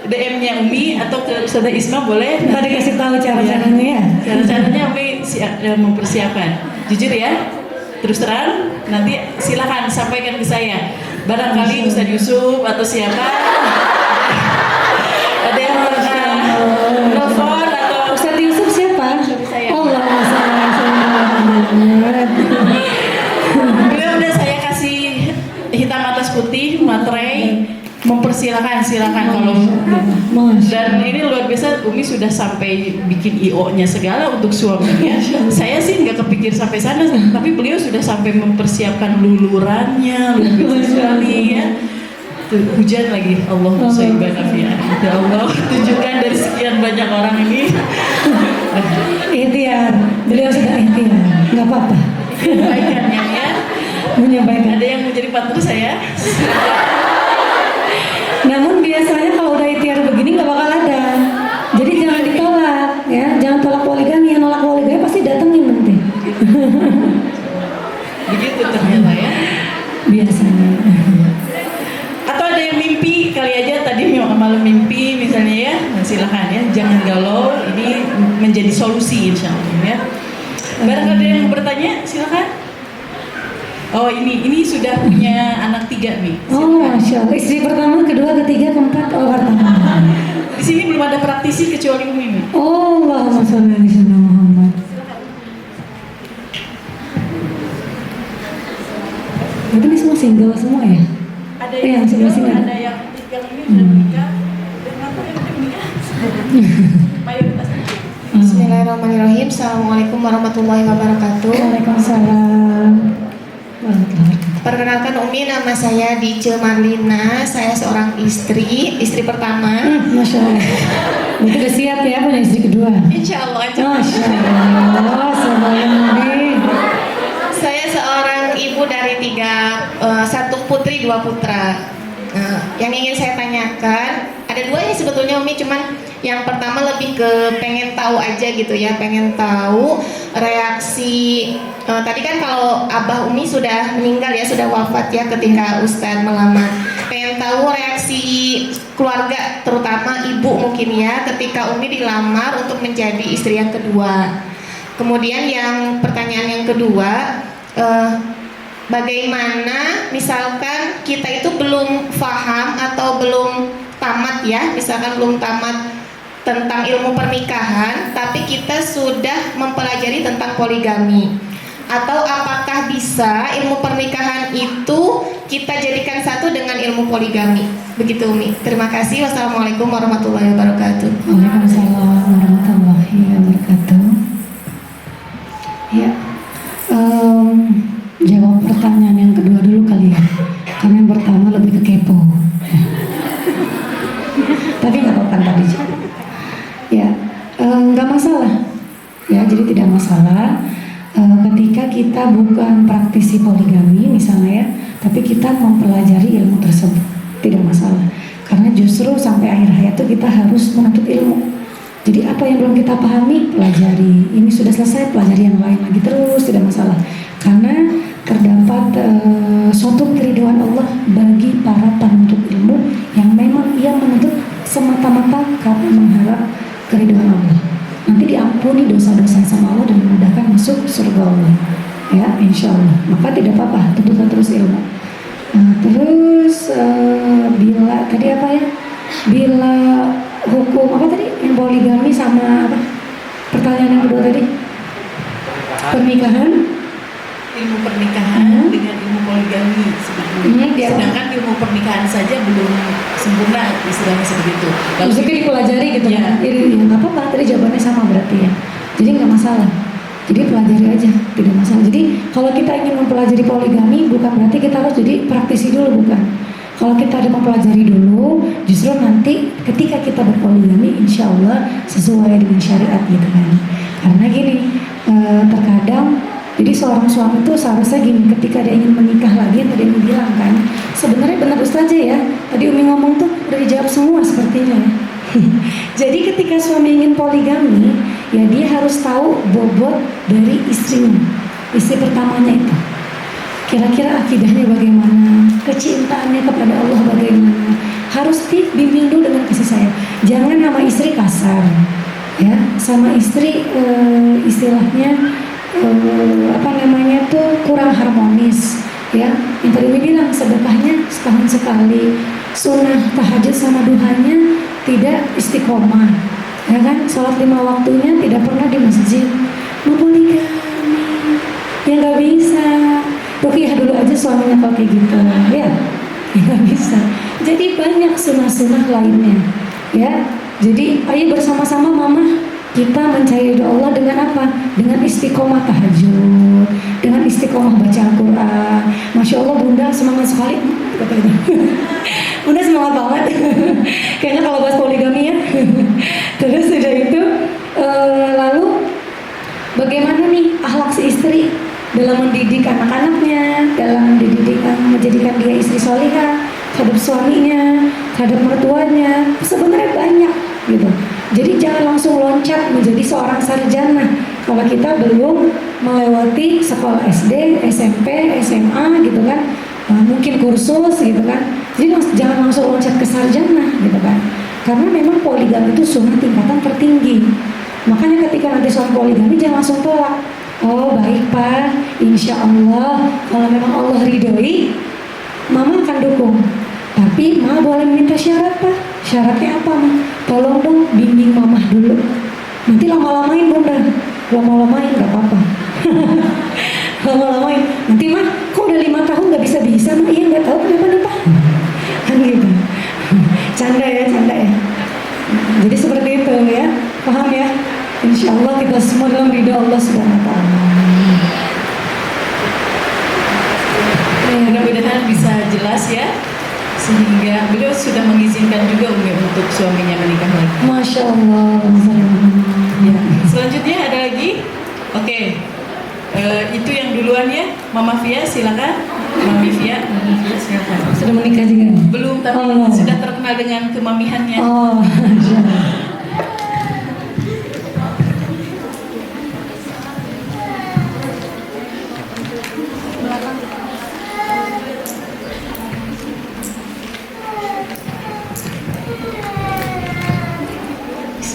DM-nya Umi atau ke Ustazah Isma boleh. Tadi kasih tahu cara-caranya ya. Cara-caranya Umi mempersiapkan. Jujur ya, terus terang, nanti silakan sampaikan ke saya. Barangkali Ustadz Yusuf atau siapa ada yang pernah telepon atau Ustadz Yusuf siapa? Suami saya. Allah silakan kalau Masya. dan ini luar biasa, Umi sudah sampai bikin IO-nya segala untuk suaminya. Saya sih nggak kepikir sampai sana, tapi beliau sudah sampai mempersiapkan lulurannya, luar biasa sekali ya. Tuh, hujan lagi, Allahumma sholli ala Nabi. Ya Allah, tunjukkan dari sekian banyak orang ini. Ikhtiar, beliau sudah ikhtiar, nggak apa-apa. Kebaikannya ya. Menyampaikan. Ada yang mau jadi partner saya? Namun biasanya kalau udah ikhtiar begini nggak bakal ada. Jadi jangan ditolak, ya. Jangan tolak poligami. Yang nolak poligami pasti datengin nanti. Begitu ternyata ya. Biasanya. Atau ada yang mimpi kali aja tadi malam mimpi misalnya ya, nah, silahkan ya, jangan galau, ini menjadi solusi insya Allah ya. Barangkali ada yang mau bertanya, silahkan. Oh ini sudah punya anak 3 nih. Oh, Masya Allah. Istri pertama, kedua, ketiga, keempat, oh pertama. Di sini belum ada praktisi kecuali Umi nih. Oh, Allahumma sholli ala sayyidina Muhammad. Berarti ini semua single semua ya? Ada Iya, yang sebelah sini ada. ada yang ini sudah menikah. Dan apa yang belum menikah? Mayoritas. Bismillahirrahmanirrahim. Assalamualaikum warahmatullahi wabarakatuh. Waalaikumsalam warahmatullahi wabarakatuh. Perkenalkan Umi, nama saya Dice Marlina. Saya seorang istri pertama. Masya Allah. Berarti udah siap ya punya istri kedua? Insya Allah. Masya Allah, sebelum Saya seorang ibu dari 1 putri 2 putra. Yang ingin saya tanyakan, ada 2 ya sebetulnya Umi, cuman yang pertama lebih ke pengen tahu aja gitu ya, pengen tahu reaksi tadi kan kalau Abah Umi sudah meninggal ya, sudah wafat ya ketika Ustadz melamar. Pengen tahu reaksi keluarga, terutama ibu mungkin ya, ketika Umi dilamar untuk menjadi istri yang kedua. Kemudian yang pertanyaan yang kedua, bagaimana misalkan kita itu belum paham atau belum tamat ya, misalkan belum tamat tentang ilmu pernikahan, tapi kita sudah mempelajari tentang poligami. Atau apakah bisa ilmu pernikahan itu kita jadikan satu dengan ilmu poligami? Begitu Umi. Terima kasih. Wassalamualaikum warahmatullahi wabarakatuh. Waalaikumsalam warahmatullahi wabarakatuh. Ya, jawab pertanyaan yang kedua dulu kali ya, karena yang pertama lebih ke kepo. Tapi nggak apa-apa tadi. Ya, nggak masalah. Ya, jadi tidak masalah ketika kita bukan praktisi poligami misalnya ya, tapi kita mempelajari ilmu tersebut, tidak masalah. Karena justru sampai akhir hayat itu kita harus menuntut ilmu. Jadi apa yang belum kita pahami, pelajari. Ini sudah selesai, pelajari yang lain lagi terus, tidak masalah. Karena terdapat suatu keriduan Allah bagi para penuntut ilmu yang memang ia menuntut semata-mata karena mengharap keriduan Allah. Nanti diampuni dosa-dosa sama Allah dan memudahkan masuk surga Allah. Ya, insya Allah. Maka tidak apa-apa, tuntutlah terus ilmu. Terus bila tadi apa ya? Bila hukum apa tadi? Yang poligami sama apa? Pertanyaan yang kedua tadi? Pernikahan? Ilmu pernikahan dengan ilmu poligami sebenarnya. Sedangkan ilmu pernikahan saja belum sempurna, istilahnya seperti itu. Maksudnya dipelajari gitu ya. Ya nggak apa-apa, tadi jawabannya sama berarti ya. Jadi nggak masalah. Jadi pelajari aja, tidak masalah. Jadi kalau kita ingin mempelajari poligami, bukan berarti kita harus jadi praktisi dulu, bukan. Kalau kita ada mempelajari dulu, justru nanti ketika kita berpoligami, insya Allah sesuai dengan syariat gitu kan. Karena gini, terkadang jadi seorang suami itu seharusnya gini, ketika dia ingin menikah lagi, yang tadi Umi bilang kan, sebenarnya benar Ustazah ya, tadi Umi ngomong tuh udah dijawab semua sepertinya ya. Jadi ketika suami ingin poligami, ya dia harus tahu bobot dari istrinya, istri pertamanya itu. Kira-kira akidahnya bagaimana, kecintaannya kepada Allah bagaimana, harus dibimbing dulu dengan kasih sayang. Jangan sama istri kasar, ya, sama istri istilahnya apa namanya tuh kurang harmonis, ya. Yang tadi Umi bilang sedekahnya setahun sekali, sunnah tahajud sama duhanya tidak istiqomah, ya kan, sholat 5 waktunya tidak pernah di masjid, mau poligami, ya nggak bisa. Rukiah dulu aja suaminya kalau kayak gitu, ya nggak bisa. Jadi banyak sunnah-sunnah lainnya, ya. Jadi ayo bersama-sama mama kita mencari doa Allah dengan apa? Dengan istiqomah tahajud, dengan istiqomah baca Al-Quran. Masya Allah bunda semangat sekali. Bunda semangat banget. Kayaknya kalau bahas poligami ya. Terus sudah itu, lalu bagaimana nih akhlak si istri dalam mendidik anak-anaknya, dalam menjadikan dia istri solihah terhadap suaminya, terhadap mertuanya, sebenarnya banyak gitu. Jadi jangan langsung loncat menjadi seorang sarjana kalau kita belum melewati sekolah SD, SMP, SMA gitu kan, mungkin kursus gitu kan. Jadi jangan langsung loncat ke sarjana gitu kan. Karena memang poligami itu sunnah tingkatan tertinggi. Makanya ketika nanti soal poligami jangan langsung tolak. Oh baik Pak, insya Allah kalau memang Allah ridhoi, Mama akan dukung. Tapi Mama boleh minta syarat Pak. Syaratnya apa Ma? Tolong dong bimbing Mama dulu. Nanti lama-lamain Bunda. Lama-lamain gak apa-apa. Lama-lamain. Nanti Mah, kok udah 5 tahun gak bisa-bisa Mah? Iya gak tahu kenapa nih Pak. Kan gitu. Canda ya. Jadi seperti itu ya. Paham ya? Insya Allah kita semua dalam ridha Allah Subhanahu wa Ta'ala. Mudah-mudahan bisa jelas ya, sehingga beliau sudah mengizinkan juga Umi untuk suaminya menikah lagi. Masya Allah. Ya. Selanjutnya ada lagi. Oke. Itu yang duluan ya. Mama Fia silakan. Mami Fia silakan. Sudah menikah juga? Belum, tapi sudah terkenal dengan kemamihannya. Oh,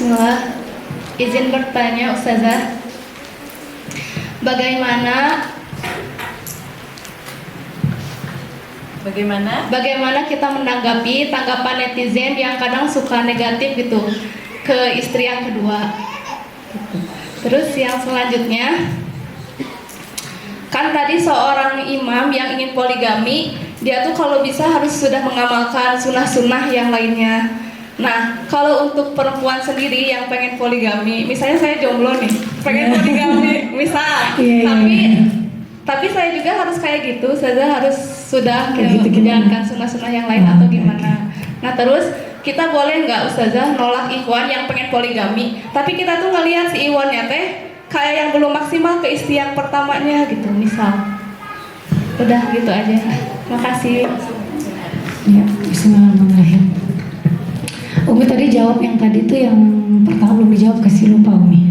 Bismillah, izin bertanya Ustazah, bagaimana kita menanggapi tanggapan netizen yang kadang suka negatif gitu ke istri yang kedua. Terus yang selanjutnya, kan tadi seorang imam yang ingin poligami, dia tuh kalau bisa harus sudah mengamalkan sunnah-sunnah yang lainnya. Nah, kalau untuk perempuan sendiri yang pengen poligami, misalnya saya jomblo nih, pengen poligami, misal, tapi saya juga harus kayak gitu, saya harus sudah menjalankan sunnah-sunnah yang lain atau gimana. Nah, terus kita boleh nggak Ustazah nolak ikhwan yang pengen poligami, tapi kita tuh ngelihat si ikhwannya teh kayak yang belum maksimal ke istri yang pertamanya gitu, misal. Udah gitu aja. Makasih. ya, bismillahirrahmanirrahim. Umi tadi jawab yang tadi tuh yang pertama belum dijawab, kasih lupa Umi.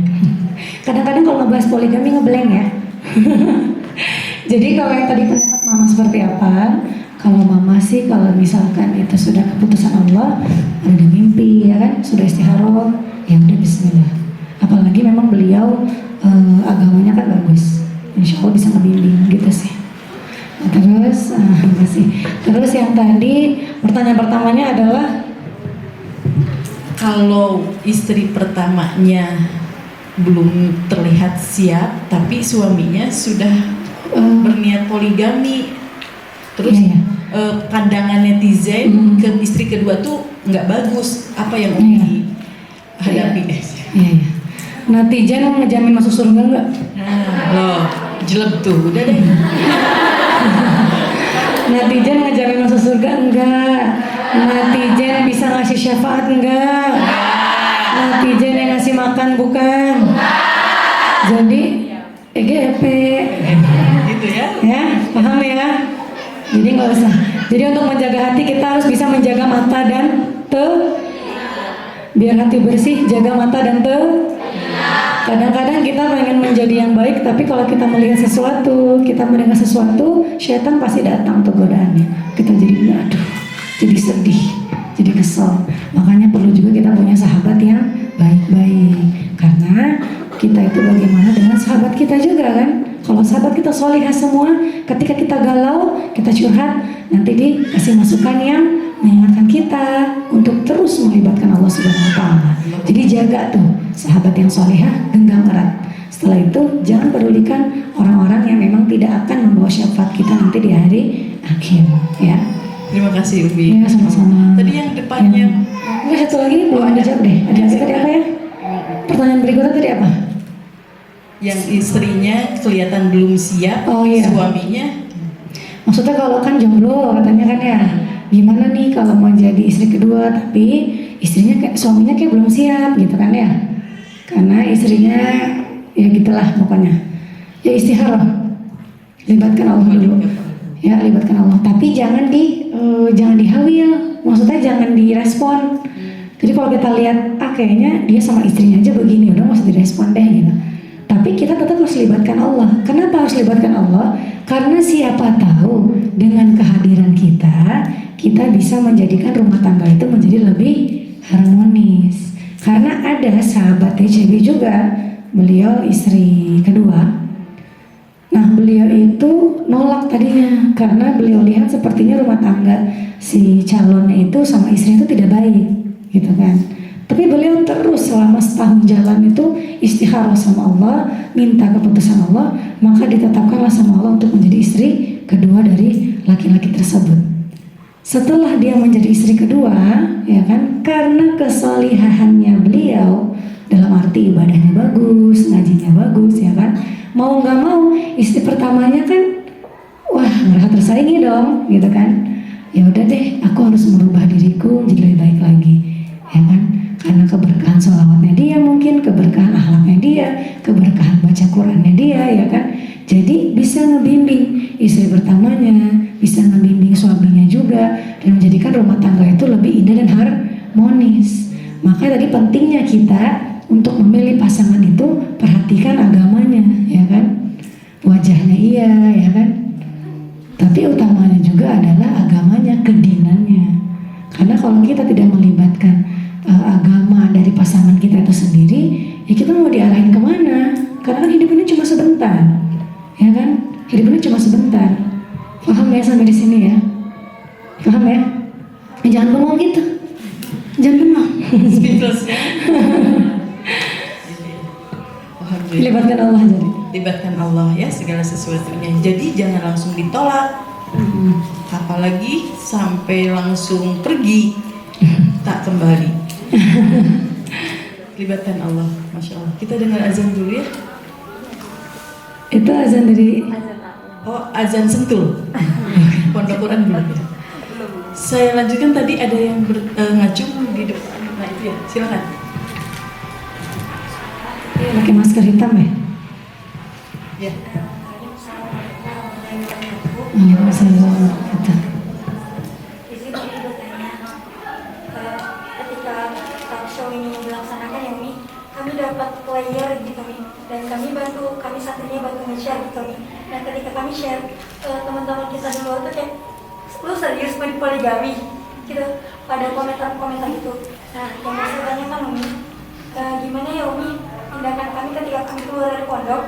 Kadang-kadang kalau ngebahas poligami ngeblank ya. Jadi kalau yang tadi pendapat Mama seperti apa? Kalau Mama sih kalau misalkan itu sudah keputusan Allah, ada mimpi ya kan, sudah istikharah, ya udah bismillah. Apalagi memang beliau agamanya kan bagus, insya Allah bisa ngebimbing gitu sih. Nah, terus yang tadi pertanyaan pertamanya adalah kalau istri pertamanya belum terlihat siap, tapi suaminya sudah berniat poligami, terus pandangan netizen ke istri kedua tuh nggak bagus, apa yang Umi hadapi? Iya. Netizen mau ngejamin masuk surga nggak? Loh, jelek tuh, udah deh. Netizen ngejamin masuk surga enggak? Netizen bisa ngasih syafaat enggak? Netizen yang ngasih makan bukan? Jadi EGP Gitu ya? ya, paham ya? Jadi nggak usah. Jadi untuk menjaga hati kita harus bisa menjaga mata dan biar hati bersih, jaga mata dan Kadang-kadang kita pengen menjadi yang baik, tapi kalau kita melihat sesuatu, kita mendengar sesuatu, syaitan pasti datang tuh godaannya. Kita jadi aduh, jadi sedih, jadi kesel. Makanya perlu juga kita punya sahabat yang baik-baik. Karena kita itu bagaimana dengan sahabat kita juga kan? Kalau sahabat kita solihah semua, ketika kita galau, kita curhat, nanti dikasih masukan yang mengingatkan kita untuk terus melibatkan Allah Subhanahu wa Ta'ala. Jadi jaga tuh sahabat yang solihah, genggam erat. Setelah itu jangan pedulikan orang-orang yang memang tidak akan membawa syafaat kita nanti di hari akhir, ya. Terima kasih Umi. Ya, sama-sama. Tadi yang depannya Enggak, satu lagi belum dijawab deh. Ada lagi tadi apa ya? Pertanyaan berikutnya tadi apa? yang istrinya kelihatan belum siap, Oh, iya. suaminya Maksudnya kalau kan jomblo katanya kan ya, gimana nih kalau mau jadi istri kedua tapi istrinya kayak suaminya kayak belum siap gitu kan ya? Karena istrinya ya gitulah pokoknya. Ya istikharah, libatkan Allah dulu. Ya libatkan Allah. Tapi jangan jangan dihawil. Maksudnya jangan direspon. Jadi kalau kita lihat kayaknya dia sama istrinya aja begini, udah nggak usah direspon deh gitu. Tapi kita tetap harus libatkan Allah. Kenapa harus libatkan Allah? Karena siapa tahu dengan kehadiran kita bisa menjadikan rumah tangga itu menjadi lebih harmonis. Karena ada sahabat TCB juga, beliau istri kedua. Nah beliau itu nolak tadinya karena beliau lihat sepertinya rumah tangga si calonnya itu sama istrinya itu tidak baik, gitu kan. Tapi beliau terus selama setahun jalan itu istikharah sama Allah, minta keputusan Allah, maka ditetapkanlah sama Allah untuk menjadi istri kedua dari laki-laki tersebut. Setelah dia menjadi istri kedua, ya kan, karena kesalihahannya beliau, dalam arti ibadahnya bagus, ngajinya bagus, ya kan, mau nggak mau istri pertamanya kan, wah merasa tersaingi dong, gitu kan. Ya udah deh, aku harus merubah diriku menjadi lebih baik lagi, ya kan. Karena keberkahan sholawatnya dia, mungkin keberkahan akhlaknya dia, keberkahan baca Qurannya dia, ya kan. Jadi bisa ngebimbing istri pertamanya, bisa ngebimbing suaminya juga, dan menjadikan rumah tangga itu lebih indah dan harmonis. Maka tadi pentingnya kita untuk memilih pasangan itu perhatikan agamanya, ya kan. Wajahnya iya, ya kan. Tapi utamanya juga adalah agamanya, kedinannya. Karena kalau kita tidak melibatkan agama dari pasangan kita itu sendiri, ya kita mau diarahin kemana? Karena kan hidup ini cuma sebentar, ya kan? Hidup ini cuma sebentar. Paham ya sampai di sini ya? Paham ya? Jangan bengong gitu, jangan bengong. speechless ya. Alhamdulillah. Libatkan Allah jadi. Libatkan Allah ya segala sesuatunya. Jadi jangan langsung ditolak, apalagi sampai langsung pergi tak kembali. Libatkan Allah, masya Allah. Kita dengar azan dulu ya. Itu azan dari Oh, azan Sentul. Pondok Quran belum ya? Saya lanjutkan, tadi ada yang ngacung di depan. Nah itu ya, silakan. pakai masker hitam ya? Ya. Waalaikumsalam. Izin Umi bertanya, ketika talk show ini dilaksanakan ya Umi, kami dapat player gitu Umi, dan kami santrinya bantu nge-share gitu Umi. Nah ketika kami share, teman-teman kita di luar tuh kayak, lu serius mau poligami? Gitu, pada komentar-komentar itu. Nah yang saya tanyakan Umi, gimana ya Umi tindakan kami ketika kami keluar dari pondok,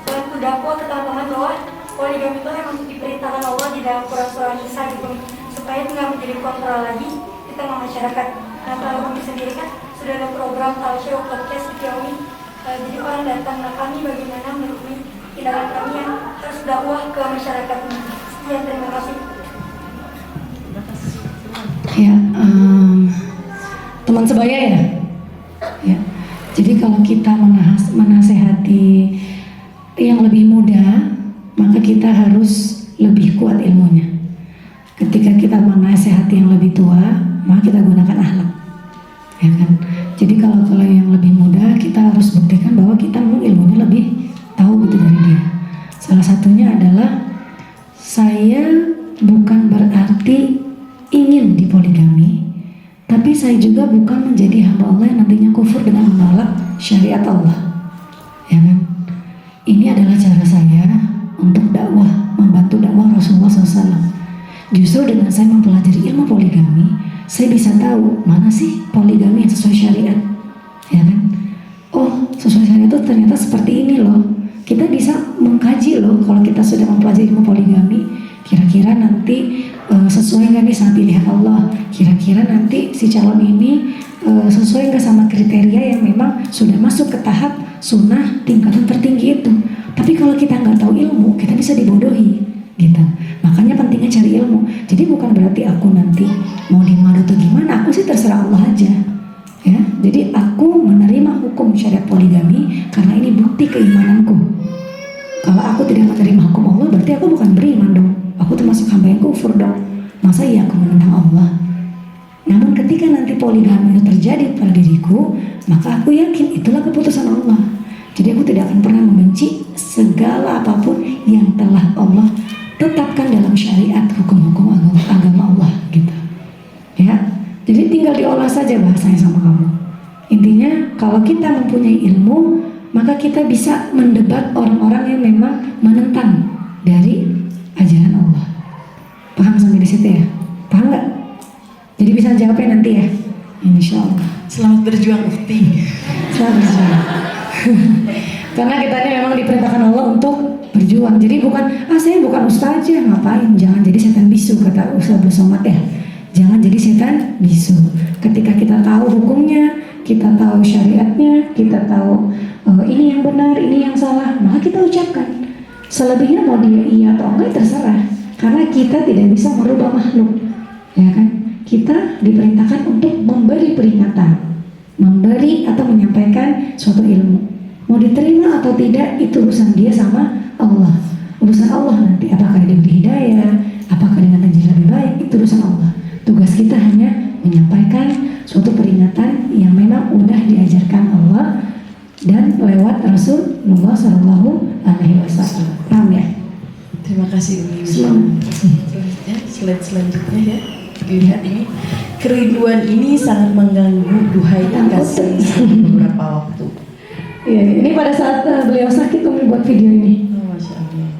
selain itu dakwah ke teman-teman bahwa poligami itu memang diperintahkan Allah di dalam Quran surah Nisa gitu, supaya nggak menjadi kontrol lagi di tengah masyarakat. Nah kalau kami sendiri kan sudah ada program talk show podcast gitu ya Umi, jadi orang datang ke kami bagaimana menurut Umi tindakan kami yang harus dakwah ke masyarakat Umi. Sekian, terima kasih. Ya, teman sebaya ya. Ya. Jadi kalau kita menasehati yang lebih muda, maka kita harus lebih kuat ilmunya. Ketika kita menasehati yang lebih tua, maka kita gunakan akhlak, ya kan. Jadi kalau yang lebih muda, kita harus buktikan bahwa kita memang ilmunya lebih tahu gitu dari dia. Salah satunya adalah saya bukan berarti ingin dipoligami, tapi saya juga bukan menjadi hamba Allah yang nantinya kufur dengan menolak syariat Allah, ya kan. Ini adalah cara saya untuk dakwah, membantu dakwah Rasulullah SAW. Justru dengan saya mempelajari ilmu poligami, saya bisa tahu mana sih poligami yang sesuai syariat, ya kan. Oh, sesuai syariat itu ternyata seperti ini loh. Kita bisa mengkaji loh kalau kita sudah mempelajari ilmu poligami. Kira-kira nanti sesuai nggak nih sama pilihan Allah? Kira-kira nanti si calon ini sesuai nggak sama kriteria yang memang sudah masuk ke tahap sunnah tingkatan tertinggi itu? Tapi kalau kita nggak tahu ilmu, kita bisa dibodohi, gitu. Makanya pentingnya cari ilmu. Jadi bukan syariat poligami karena ini bukti keimananku. Kalau aku tidak menerima hukum Allah, berarti aku bukan beriman dong. Aku termasuk hamba yang kufur dong. Masa iya aku menentang Allah? Namun ketika nanti poligami itu terjadi pada diriku, maka aku yakin itulah keputusan Allah. Jadi aku tidak akan pernah membenci segala apapun yang telah Allah tetapkan dalam syariat hukum-hukum agama Allah gitu. Ya, jadi tinggal diolah saja bahasanya sama kamu. Intinya kalau kita mempunyai ilmu, maka kita bisa mendebat orang-orang yang memang menentang dari ajaran Allah. Paham sampai di situ ya? Paham nggak? Jadi bisa jawabnya nanti ya, insya Allah. Selamat berjuang Ukti. Selamat berjuang. Karena kita ini memang diperintahkan Allah untuk berjuang. Jadi bukan, saya bukan ustaz aja, ngapain? Jangan jadi setan bisu, kata Ustaz Abdul Somad ya. Jangan jadi setan bisu. Ketika kita tahu hukumnya, kita tahu syariatnya, kita tahu ini yang benar, ini yang salah, maka kita ucapkan. Selebihnya mau dia iya atau enggak terserah. Karena kita tidak bisa merubah makhluk, ya kan? Kita diperintahkan untuk memberi peringatan, memberi atau menyampaikan suatu ilmu. Mau diterima atau tidak itu urusan dia sama Allah. Urusan Allah nanti apakah dia diberi hidayah, apakah dengan janji lebih baik, itu urusan Allah. Tugas kita hanya menyampaikan suatu peringatan yang memang udah diajarkan Allah dan lewat Rasulullah SAW. Paham ya? Terima kasih Umi. Selanjutnya. Selanjutnya ya. Dilihat ini, kerinduan ini sangat mengganggu duhai kasih beberapa waktu. Ya, ini pada saat beliau sakit Umi buat video ini. Oh, Masya Allah.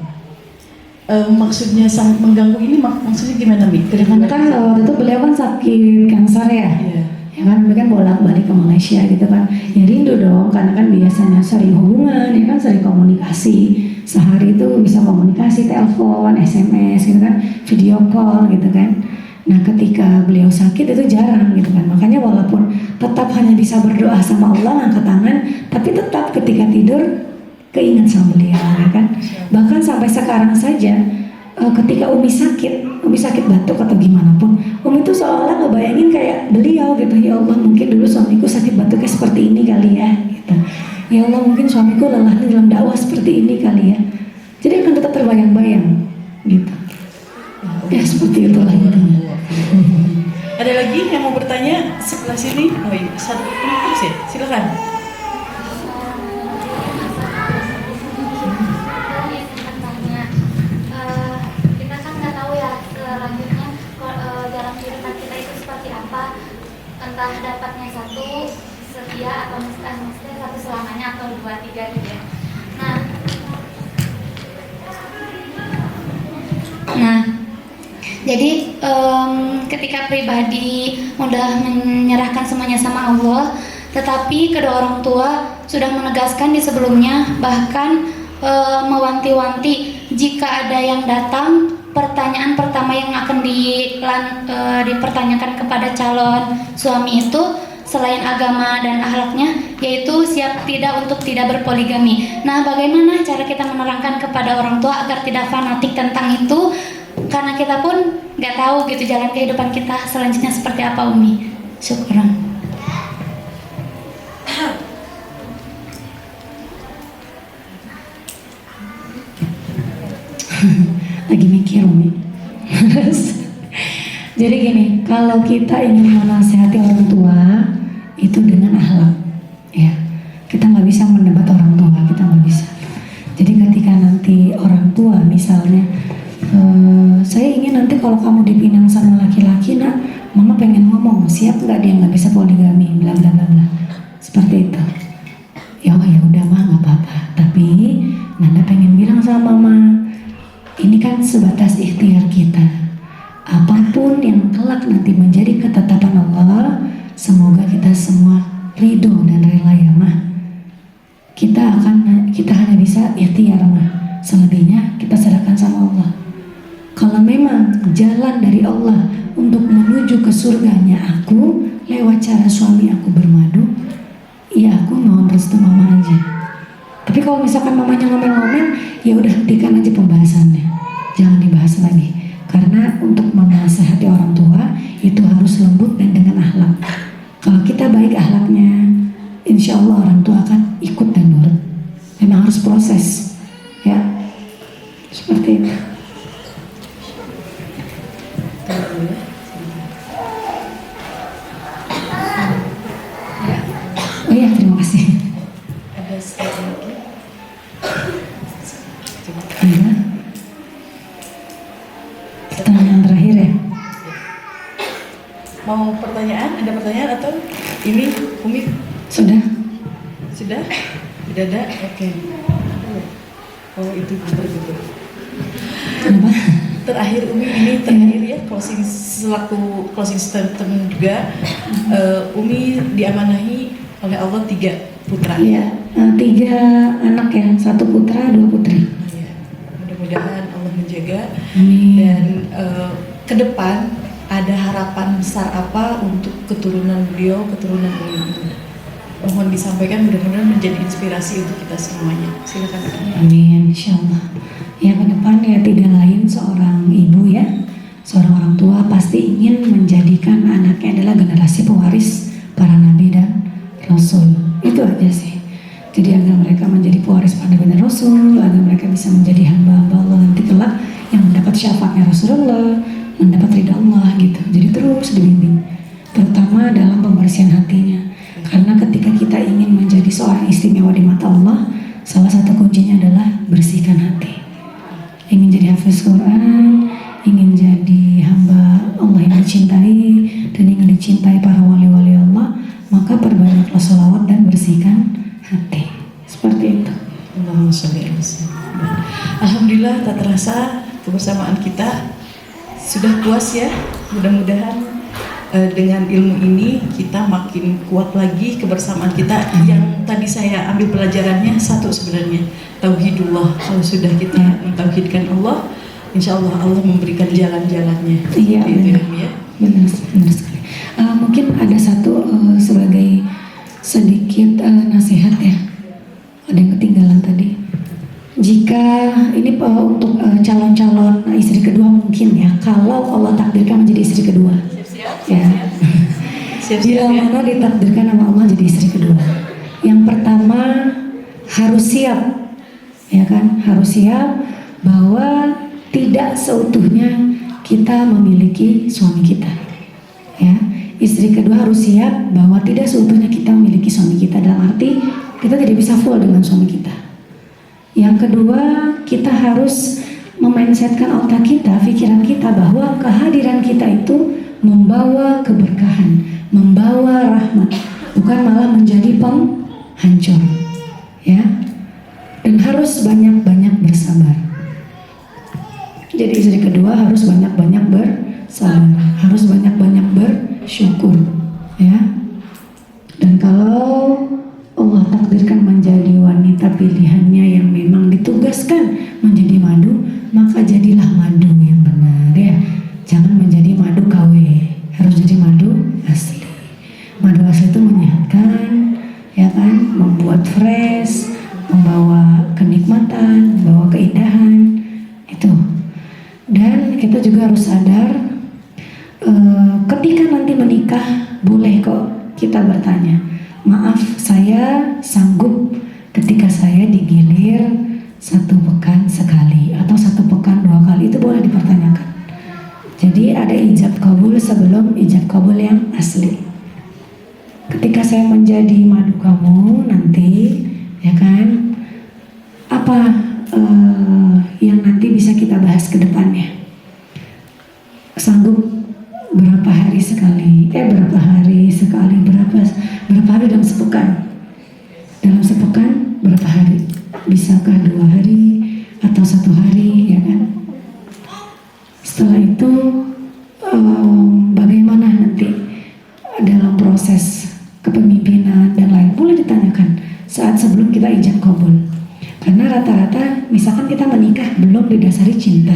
Maksudnya sangat mengganggu ini maksudnya gimana Mi? Karena kan waktu itu beliau kan sakit kanker ya. Iya. Ya kan, dia kan bolak-balik ke Malaysia gitu kan. Ya rindu dong, karena kan biasanya sering hubungan, ya kan sering komunikasi. Sehari itu bisa komunikasi, telepon, SMS gitu kan, video call gitu kan. Nah ketika beliau sakit itu jarang gitu kan. Makanya walaupun tetap hanya bisa berdoa sama Allah, angkat tangan, tapi tetap ketika tidur keingat sama beliau ya kan. Bahkan sampai sekarang saja ketika Umi sakit batuk atau gimana pun, Umi itu seolah ngebayangin kayak beliau gitu. Ya Allah, mungkin dulu suamiku sakit batuknya seperti ini kali ya gitu. Ya Allah, mungkin suamiku lelah dalam dakwah seperti ini kali ya. Jadi akan tetap terbayang-bayang gitu. Ya seperti itulah intinya. Ada lagi yang mau bertanya sebelah sini? Oh iya, satu terus ya, silakan. Kita kan nggak tahu ya selanjutnya jalan kehidupan kita itu seperti apa, entah dapatnya satu setia atau mesti satu selamanya atau 2, 3 gitu ya. Nah, jadi ketika pribadi mudah menyerahkan semuanya sama Allah, tetapi kedua orang tua sudah menegaskan di sebelumnya, bahkan mewanti-wanti jika ada yang datang, pertanyaan pertama yang akan dipertanyakan kepada calon suami itu selain agama dan akhlaknya, yaitu siap tidak untuk tidak berpoligami. Nah, bagaimana cara kita menerangkan kepada orang tua agar tidak fanatik tentang itu? Karena kita pun nggak tahu gitu jalan kehidupan kita selanjutnya seperti apa, Umi. Syukran. Lagi mikir Umi. Jadi gini, kalau kita ingin menasihati orang tua itu dengan akhlak, ya kita nggak bisa mendebat orang tua, kita nggak bisa. Jadi ketika nanti orang tua misalnya, saya ingin nanti kalau kamu dipinang sama laki-laki, nak, mama pengen ngomong, siap nggak dia nggak bisa poligami, bla bla bla bla, seperti itu. Ya udah mah nggak apa-apa. Tapi Nanda pengen bilang sama mama, ini kan sebatas ikhtiar kita. Apapun yang kelak nanti menjadi ketetapan Allah, semoga kita semua ridho dan rela ya mah. Kita hanya bisa ikhtiar mah. Selebihnya kita serahkan sama Allah. Kalau memang jalan dari Allah untuk menuju ke surganya aku lewat cara suami aku bermadu, ya aku mohon restu mama aja. Tapi kalau misalkan mamanya ngomel-ngomel, ya udah hentikan aja pembahasannya, jangan dibahas lagi. Karena untuk menasehati orang tua itu harus lembut dan dengan akhlak. Kalau kita baik akhlaknya, insya Allah orang tua akan Seperti itu. Oh iya, terima kasih. Ada slide lagi. Iya. Pertanyaan terakhir ya. Mau pertanyaan? Ada pertanyaan atau ini Umi Sudah. sudah? Sudah ada? Oke. Oh itu betul. Kenapa? Terakhir Umi, ini terakhir ya, closing selaku closing statement juga. Umi diamanahi oleh Allah 3 putra. Iya, 3 anak ya, 1 putra, 2 putri. Ya, mudah-mudahan Allah menjaga. Amin. Dan ke depan ada harapan besar apa untuk keturunan beliau, keturunan Umi? Mohon disampaikan, mudah-mudahan menjadi inspirasi untuk kita semuanya. Silakan. Amin, insya Allah. Ya ke depan ya tidak lain seorang ibu ya, seorang orang tua pasti ingin menjadikan anaknya adalah generasi pewaris para nabi dan rasul. Itu aja sih. Jadi agar mereka menjadi pewaris para nabi dan rasul, agar mereka bisa menjadi hamba-hamba Allah nanti kelak yang mendapat syafaatnya Rasulullah, mendapat ridha Allah gitu. Jadi terus dibimbing, terutama dalam pembersihan hatinya. Karena ketika kita ingin menjadi seorang istimewa di mata Allah, salah satu kuncinya adalah bersihkan hati. Ingin jadi hafiz Quran, ingin jadi hamba Allah yang dicintai, dan ingin dicintai para wali-wali Allah, maka perbanyaklah sholawat dan bersihkan hati. Seperti itu. Allahumma sholli ala sayyidina. Alhamdulillah tak terasa kebersamaan kita sudah puas ya. Mudah-mudahan dengan ilmu ini kita makin kuat lagi kebersamaan kita. Yang tadi saya ambil pelajarannya satu sebenarnya, tauhidullah. Kalau sudah kita mentauhidkan Allah, insya Allah Allah memberikan jalan-jalannya. Iya, Itu benar. ya. Benar sekali. Mungkin ada satu sebagai sedikit nasihat ya. Ada yang ketinggalan tadi. Jika ini untuk calon-calon istri kedua mungkin ya, kalau Allah takdirkan menjadi istri kedua, ya. Siap-siap Bila ya. mana ditakdirkan sama Allah jadi istri kedua. Yang pertama harus siap, ya kan? Harus siap bahwa tidak seutuhnya kita memiliki suami kita. Ya, istri kedua harus siap bahwa tidak seutuhnya kita memiliki suami kita, dalam arti kita tidak bisa full dengan suami kita. Yang kedua, kita harus memindsetkan otak kita, pikiran kita bahwa kehadiran kita itu membawa keberkahan, membawa rahmat, bukan malah menjadi penghancur. Ya, dan harus banyak-banyak bersabar. Jadi istri kedua harus banyak-banyak bersabar, harus banyak-banyak bersyukur, ya. Dan kalau Allah takdirkan menjadi wanita pilihannya yang memang ditugaskan menjadi madu, maka jadilah madu yang benar ya. Jangan menjadi madu KW, harus jadi madu asli. Madu asli itu menyehatkan, ya kan, membuat fresh, membawa kenikmatan, membawa keindahan, itu. Dan kita juga harus sadar, ketika nanti menikah, boleh kok kita bertanya, maaf, saya sanggup ketika saya digilir 1 pekan sekali atau 1 pekan 2 kali, itu boleh dipertanyakan. Jadi ada ijab kabul sebelum ijab kabul yang asli. Ketika saya menjadi madu kamu nanti, ya kan, apa yang nanti bisa kita bahas ke depannya? Sanggup berapa hari sekali, berapa hari dalam sepekan? Dalam sepekan berapa hari? Bisakah 2 hari atau 1 hari, ya kan? Setelah itu bagaimana nanti dalam proses kepemimpinan dan lain, boleh ditanyakan saat sebelum kita ijab kabul. Karena rata-rata misalkan kita menikah belum didasari cinta,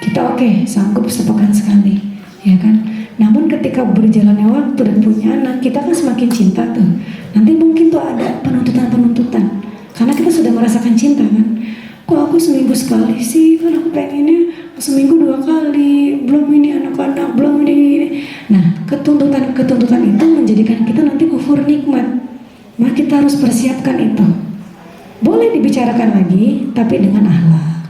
kita oke, sanggup sepekan sekali, ya kan? Namun ketika berjalannya waktu dan punya anak, kita kan semakin cinta tuh. Nanti mungkin tuh ada penuntutan, karena kita sudah merasakan cinta kan. Kok aku seminggu sekali sih, kan aku pengennya seminggu 2 kali, belum ini anak-anak, belum ini. Nah, ketuntutan itu menjadikan kita nanti kufur nikmat. Maka kita harus persiapkan itu. Boleh dibicarakan lagi, tapi dengan akhlak,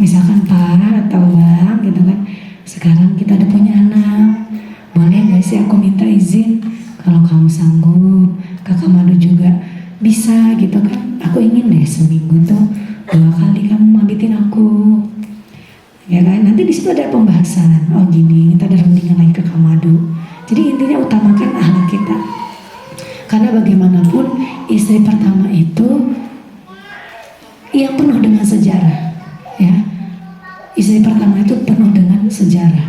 Misalkan Pak atau Bang gitu kan, sekarang kita udah punya anak, boleh gak sih aku minta izin kalau kamu sanggup, Kakak Madu juga bisa gitu kan, aku ingin deh seminggu tuh 2 kali kamu mabitin aku, ya kan. Nanti di situ ada pembahasan, oh gini, kita ada rundingan lagi Kakak Madu. Jadi intinya utamakan akhlak kita, karena bagaimanapun istri pertama itu yang penuh dengan sejarah, ya. Istri pertama itu penuh dengan sejarah,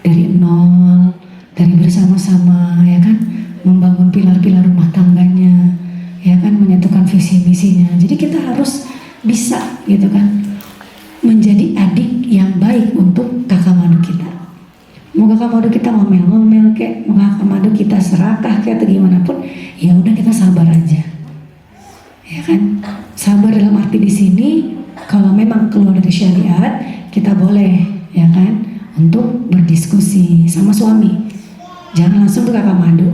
dari nol, dari bersama-sama, ya kan, membangun pilar-pilar rumah tangganya, ya kan, menyatukan visi misinya. Jadi kita harus bisa gitu kan, menjadi adik yang baik untuk kakak madu kita. Mau kakak madu kita ngomel-ngomel kayak, mau kakak madu kita serakah kayak atau gimana pun, ya udah kita sabar aja, ya kan. Sabar dalam arti di sini, kalau memang keluar dari syariat, kita boleh, ya kan, untuk berdiskusi sama suami. Jangan langsung ke kakak madu,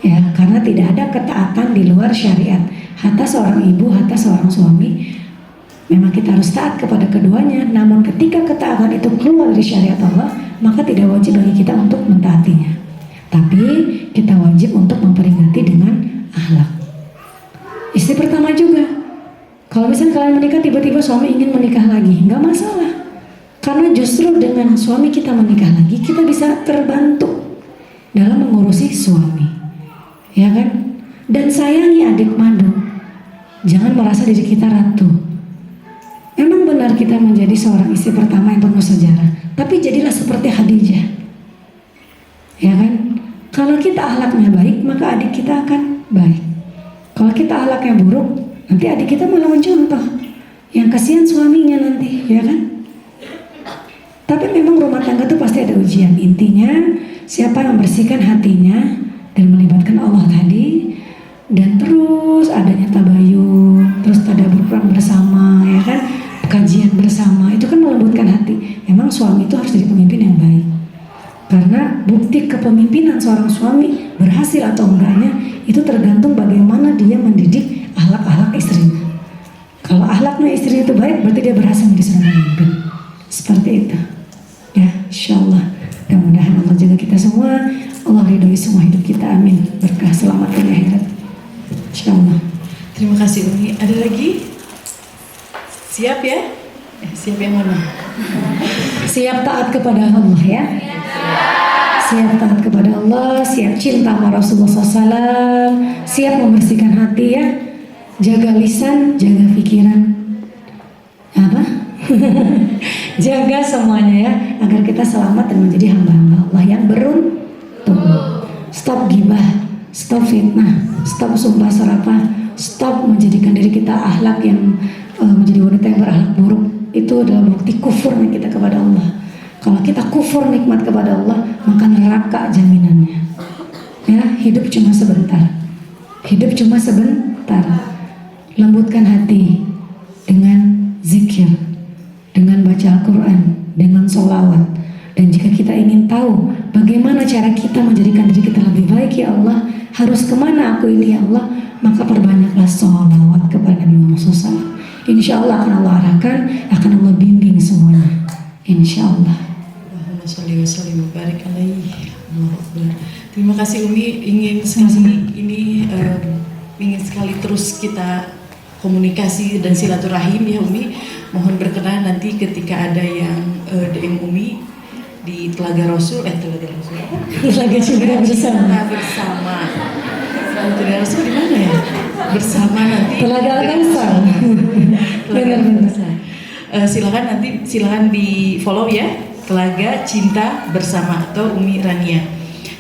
ya, karena tidak ada ketaatan di luar syariat. Hatta seorang ibu, hatta seorang suami, memang kita harus taat kepada keduanya. Namun ketika ketaatan itu keluar dari syariat Allah, maka tidak wajib bagi kita untuk mentaatinya. Tapi kita wajib untuk memperingati dengan akhlak. Istri pertama juga, kalau misalnya kalian menikah tiba-tiba suami ingin menikah lagi, nggak masalah. Karena justru dengan suami kita menikah lagi, kita bisa terbantu dalam mengurusi suami, ya kan? Dan sayangi adik madu, jangan merasa diri kita ratu. Emang benar kita menjadi seorang istri pertama yang penuh sejarah, tapi jadilah seperti Khadijah, ya kan? Kalau kita akhlaknya baik, maka adik kita akan baik. Kalau kita akhlaknya buruk, nanti adik kita malah mencontoh, yang kasihan suaminya nanti, ya kan? Tapi memang rumah tangga itu pasti ada ujian. Intinya siapa yang membersihkan hatinya dan melibatkan Allah tadi, dan terus adanya tabayun, terus tadabbur Quran bersama, ya kan, kajian bersama, itu kan melembutkan hati. Memang suami itu harus jadi pemimpin yang baik, karena bukti kepemimpinan seorang suami berhasil atau enggaknya itu tergantung bagaimana dia mendidik akhlak-akhlak istrinya. Kalau akhlaknya istri itu baik, berarti dia berhasil menjadi seorang pemimpin. Seperti itu, ya, insyaallah. Mudah-mudahan Allah jaga kita semua, Allah ridhoi semua hidup kita, amin. Berkah selamat di akhirat, insyaallah. Terima kasih Umi. Ada lagi? Siap ya? Siap yang mana? Siap taat kepada Allah, ya. Siap taat kepada Allah, siap cinta sama Rasulullah SAW, siap membersihkan hati, ya. Jaga lisan, jaga pikiran, apa? Jaga semuanya, ya, agar kita selamat dan menjadi hamba-hamba Allah yang beruntung. Stop gibah, stop fitnah, stop sumpah serapah, stop menjadikan diri kita akhlak yang menjadi wanita yang berakhlak buruk. Itu adalah bukti kufurnya kita kepada Allah. Kalau kita kufur nikmat kepada Allah, maka neraka jaminannya. Ya, hidup cuma sebentar. Hidup cuma sebentar. Lembutkan hati dengan zikir, dengan baca Al-Quran, dengan sholawat. Dan jika kita ingin tahu bagaimana cara kita menjadikan diri kita lebih baik, ya Allah, harus kemana aku ini, ya Allah, maka perbanyaklah sholawat kepada Nabi Muhammad SAW. Insya Allah akan Allah arahkan, akan Allah bimbing semuanya, insya Allah. Allahumma sholli wa sallim wa barik alaihi. Allahu Akbar. Terima kasih Umi. Ingin sekali terus kita komunikasi dan silaturahim, ya Umi. Mohon berkenan nanti ketika ada yang DM Umi di Telaga Rasul, Telaga Cinta bersama. Telaga Rasul di mana ya? Bersama nanti. Telaga Al-Kausar. Silakan di follow ya, Telaga Cinta Bersama atau Umi Rania.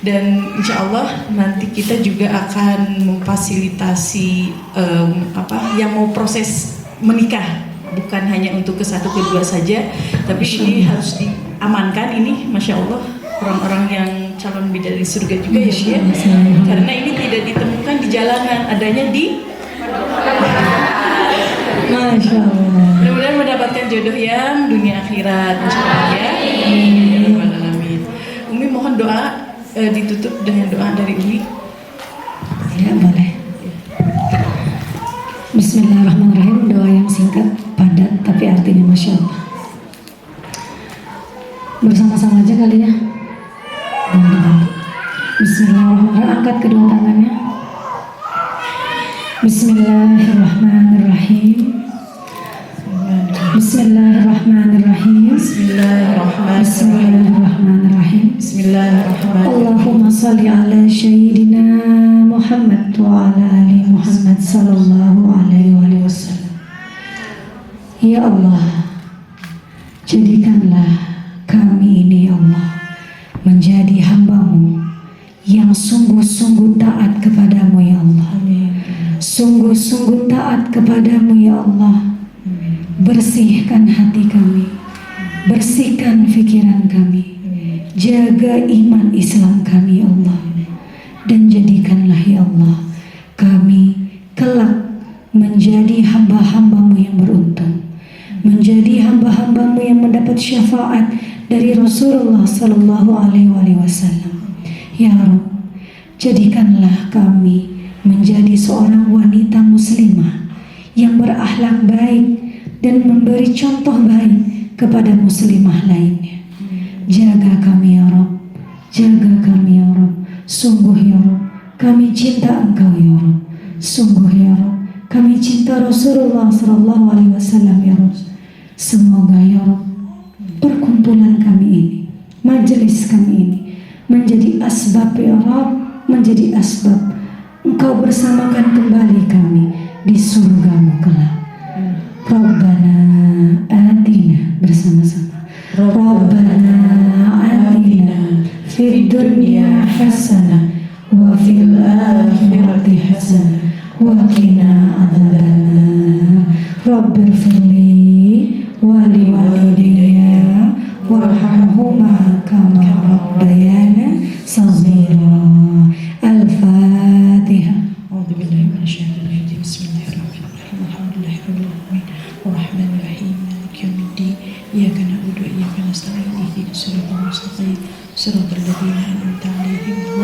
Dan insya Allah nanti kita juga akan memfasilitasi yang mau proses menikah, bukan hanya untuk ke satu kedua saja, tapi ini harus diamankan. Ini masya Allah orang-orang yang calon bidadari surga juga, ya, karena ini tidak ditemukan di jalanan, adanya di Masya Allah. Mudah-mudahan mendapatkan jodoh yang dunia akhirat, insya Allah, ya. Amin. Umi mohon doa ditutup dengan doa dari Umi. Ya, boleh. Bismillahirrahmanirrahim. Doa yang singkat, padat, tapi artinya Masya Allah. Bersama-sama aja kali ya. Bismillahirrahmanirrahim. Angkat kedua tangannya. Bismillahirrahmanirrahim. Bismillahirrahmanirrahim. Bismillahirrahmanirrahim. Bismillahirrahmanirrahim. Allahumma salli ala Sayyidina Muhammad wa ala ali Muhammad sallallahu alaihi wasallam. Ya Allah, jadikanlah kami ini ya Allah menjadi hamba-Mu yang sungguh-sungguh taat kepadamu ya Allah. Sungguh-sungguh taat kepadamu ya Allah. Bersihkan hati kami, bersihkan pikiran kami, jaga iman Islam kami ya Allah. Dan jadikanlah ya Allah kami kelak menjadi hamba-hamba-Mu yang beruntung, menjadi hamba-hamba-Mu yang mendapat syafaat dari Rasulullah Sallallahu Alaihi Wasallam. Ya Rabb, jadikanlah kami menjadi seorang wanita muslimah yang berakhlak baik dan memberi contoh baik kepada muslimah lainnya. Jaga kami ya Rabb, jaga kami ya Rabb. Sungguh ya Rabb, kami cinta Engkau ya Rabb. Sungguh ya Rabb, kami cinta Rasulullah Sallallahu Alaihi Wasallam ya Rabb. Semoga ya Rabb, perkumpulan kami ini, majelis kami ini menjadi asbab ya Rabb, menjadi asbab Engkau bersamakan kembali kami di surga-Mu kelak. Rabbana atina, bersama-sama. Rabbana atina fid dunya hasanah wa fil akhirati hasanah wa qina adzabannar. Rabbighfirli wa liwalidayya warhamhuma kama rabbayana shaghira. Al-Fatihah. A'udzu billahi minasyaitonir rajim. Bismillahirrahmanirrahim. Alhamdulillahirabbil alamin. Arrahmanirrahim. Maliki yaumiddin. Iyyaka na'budu wa iyyaka nasta'in. Ihdinas siratal mustaqim. Siratal ladzina an'amta 'alaihim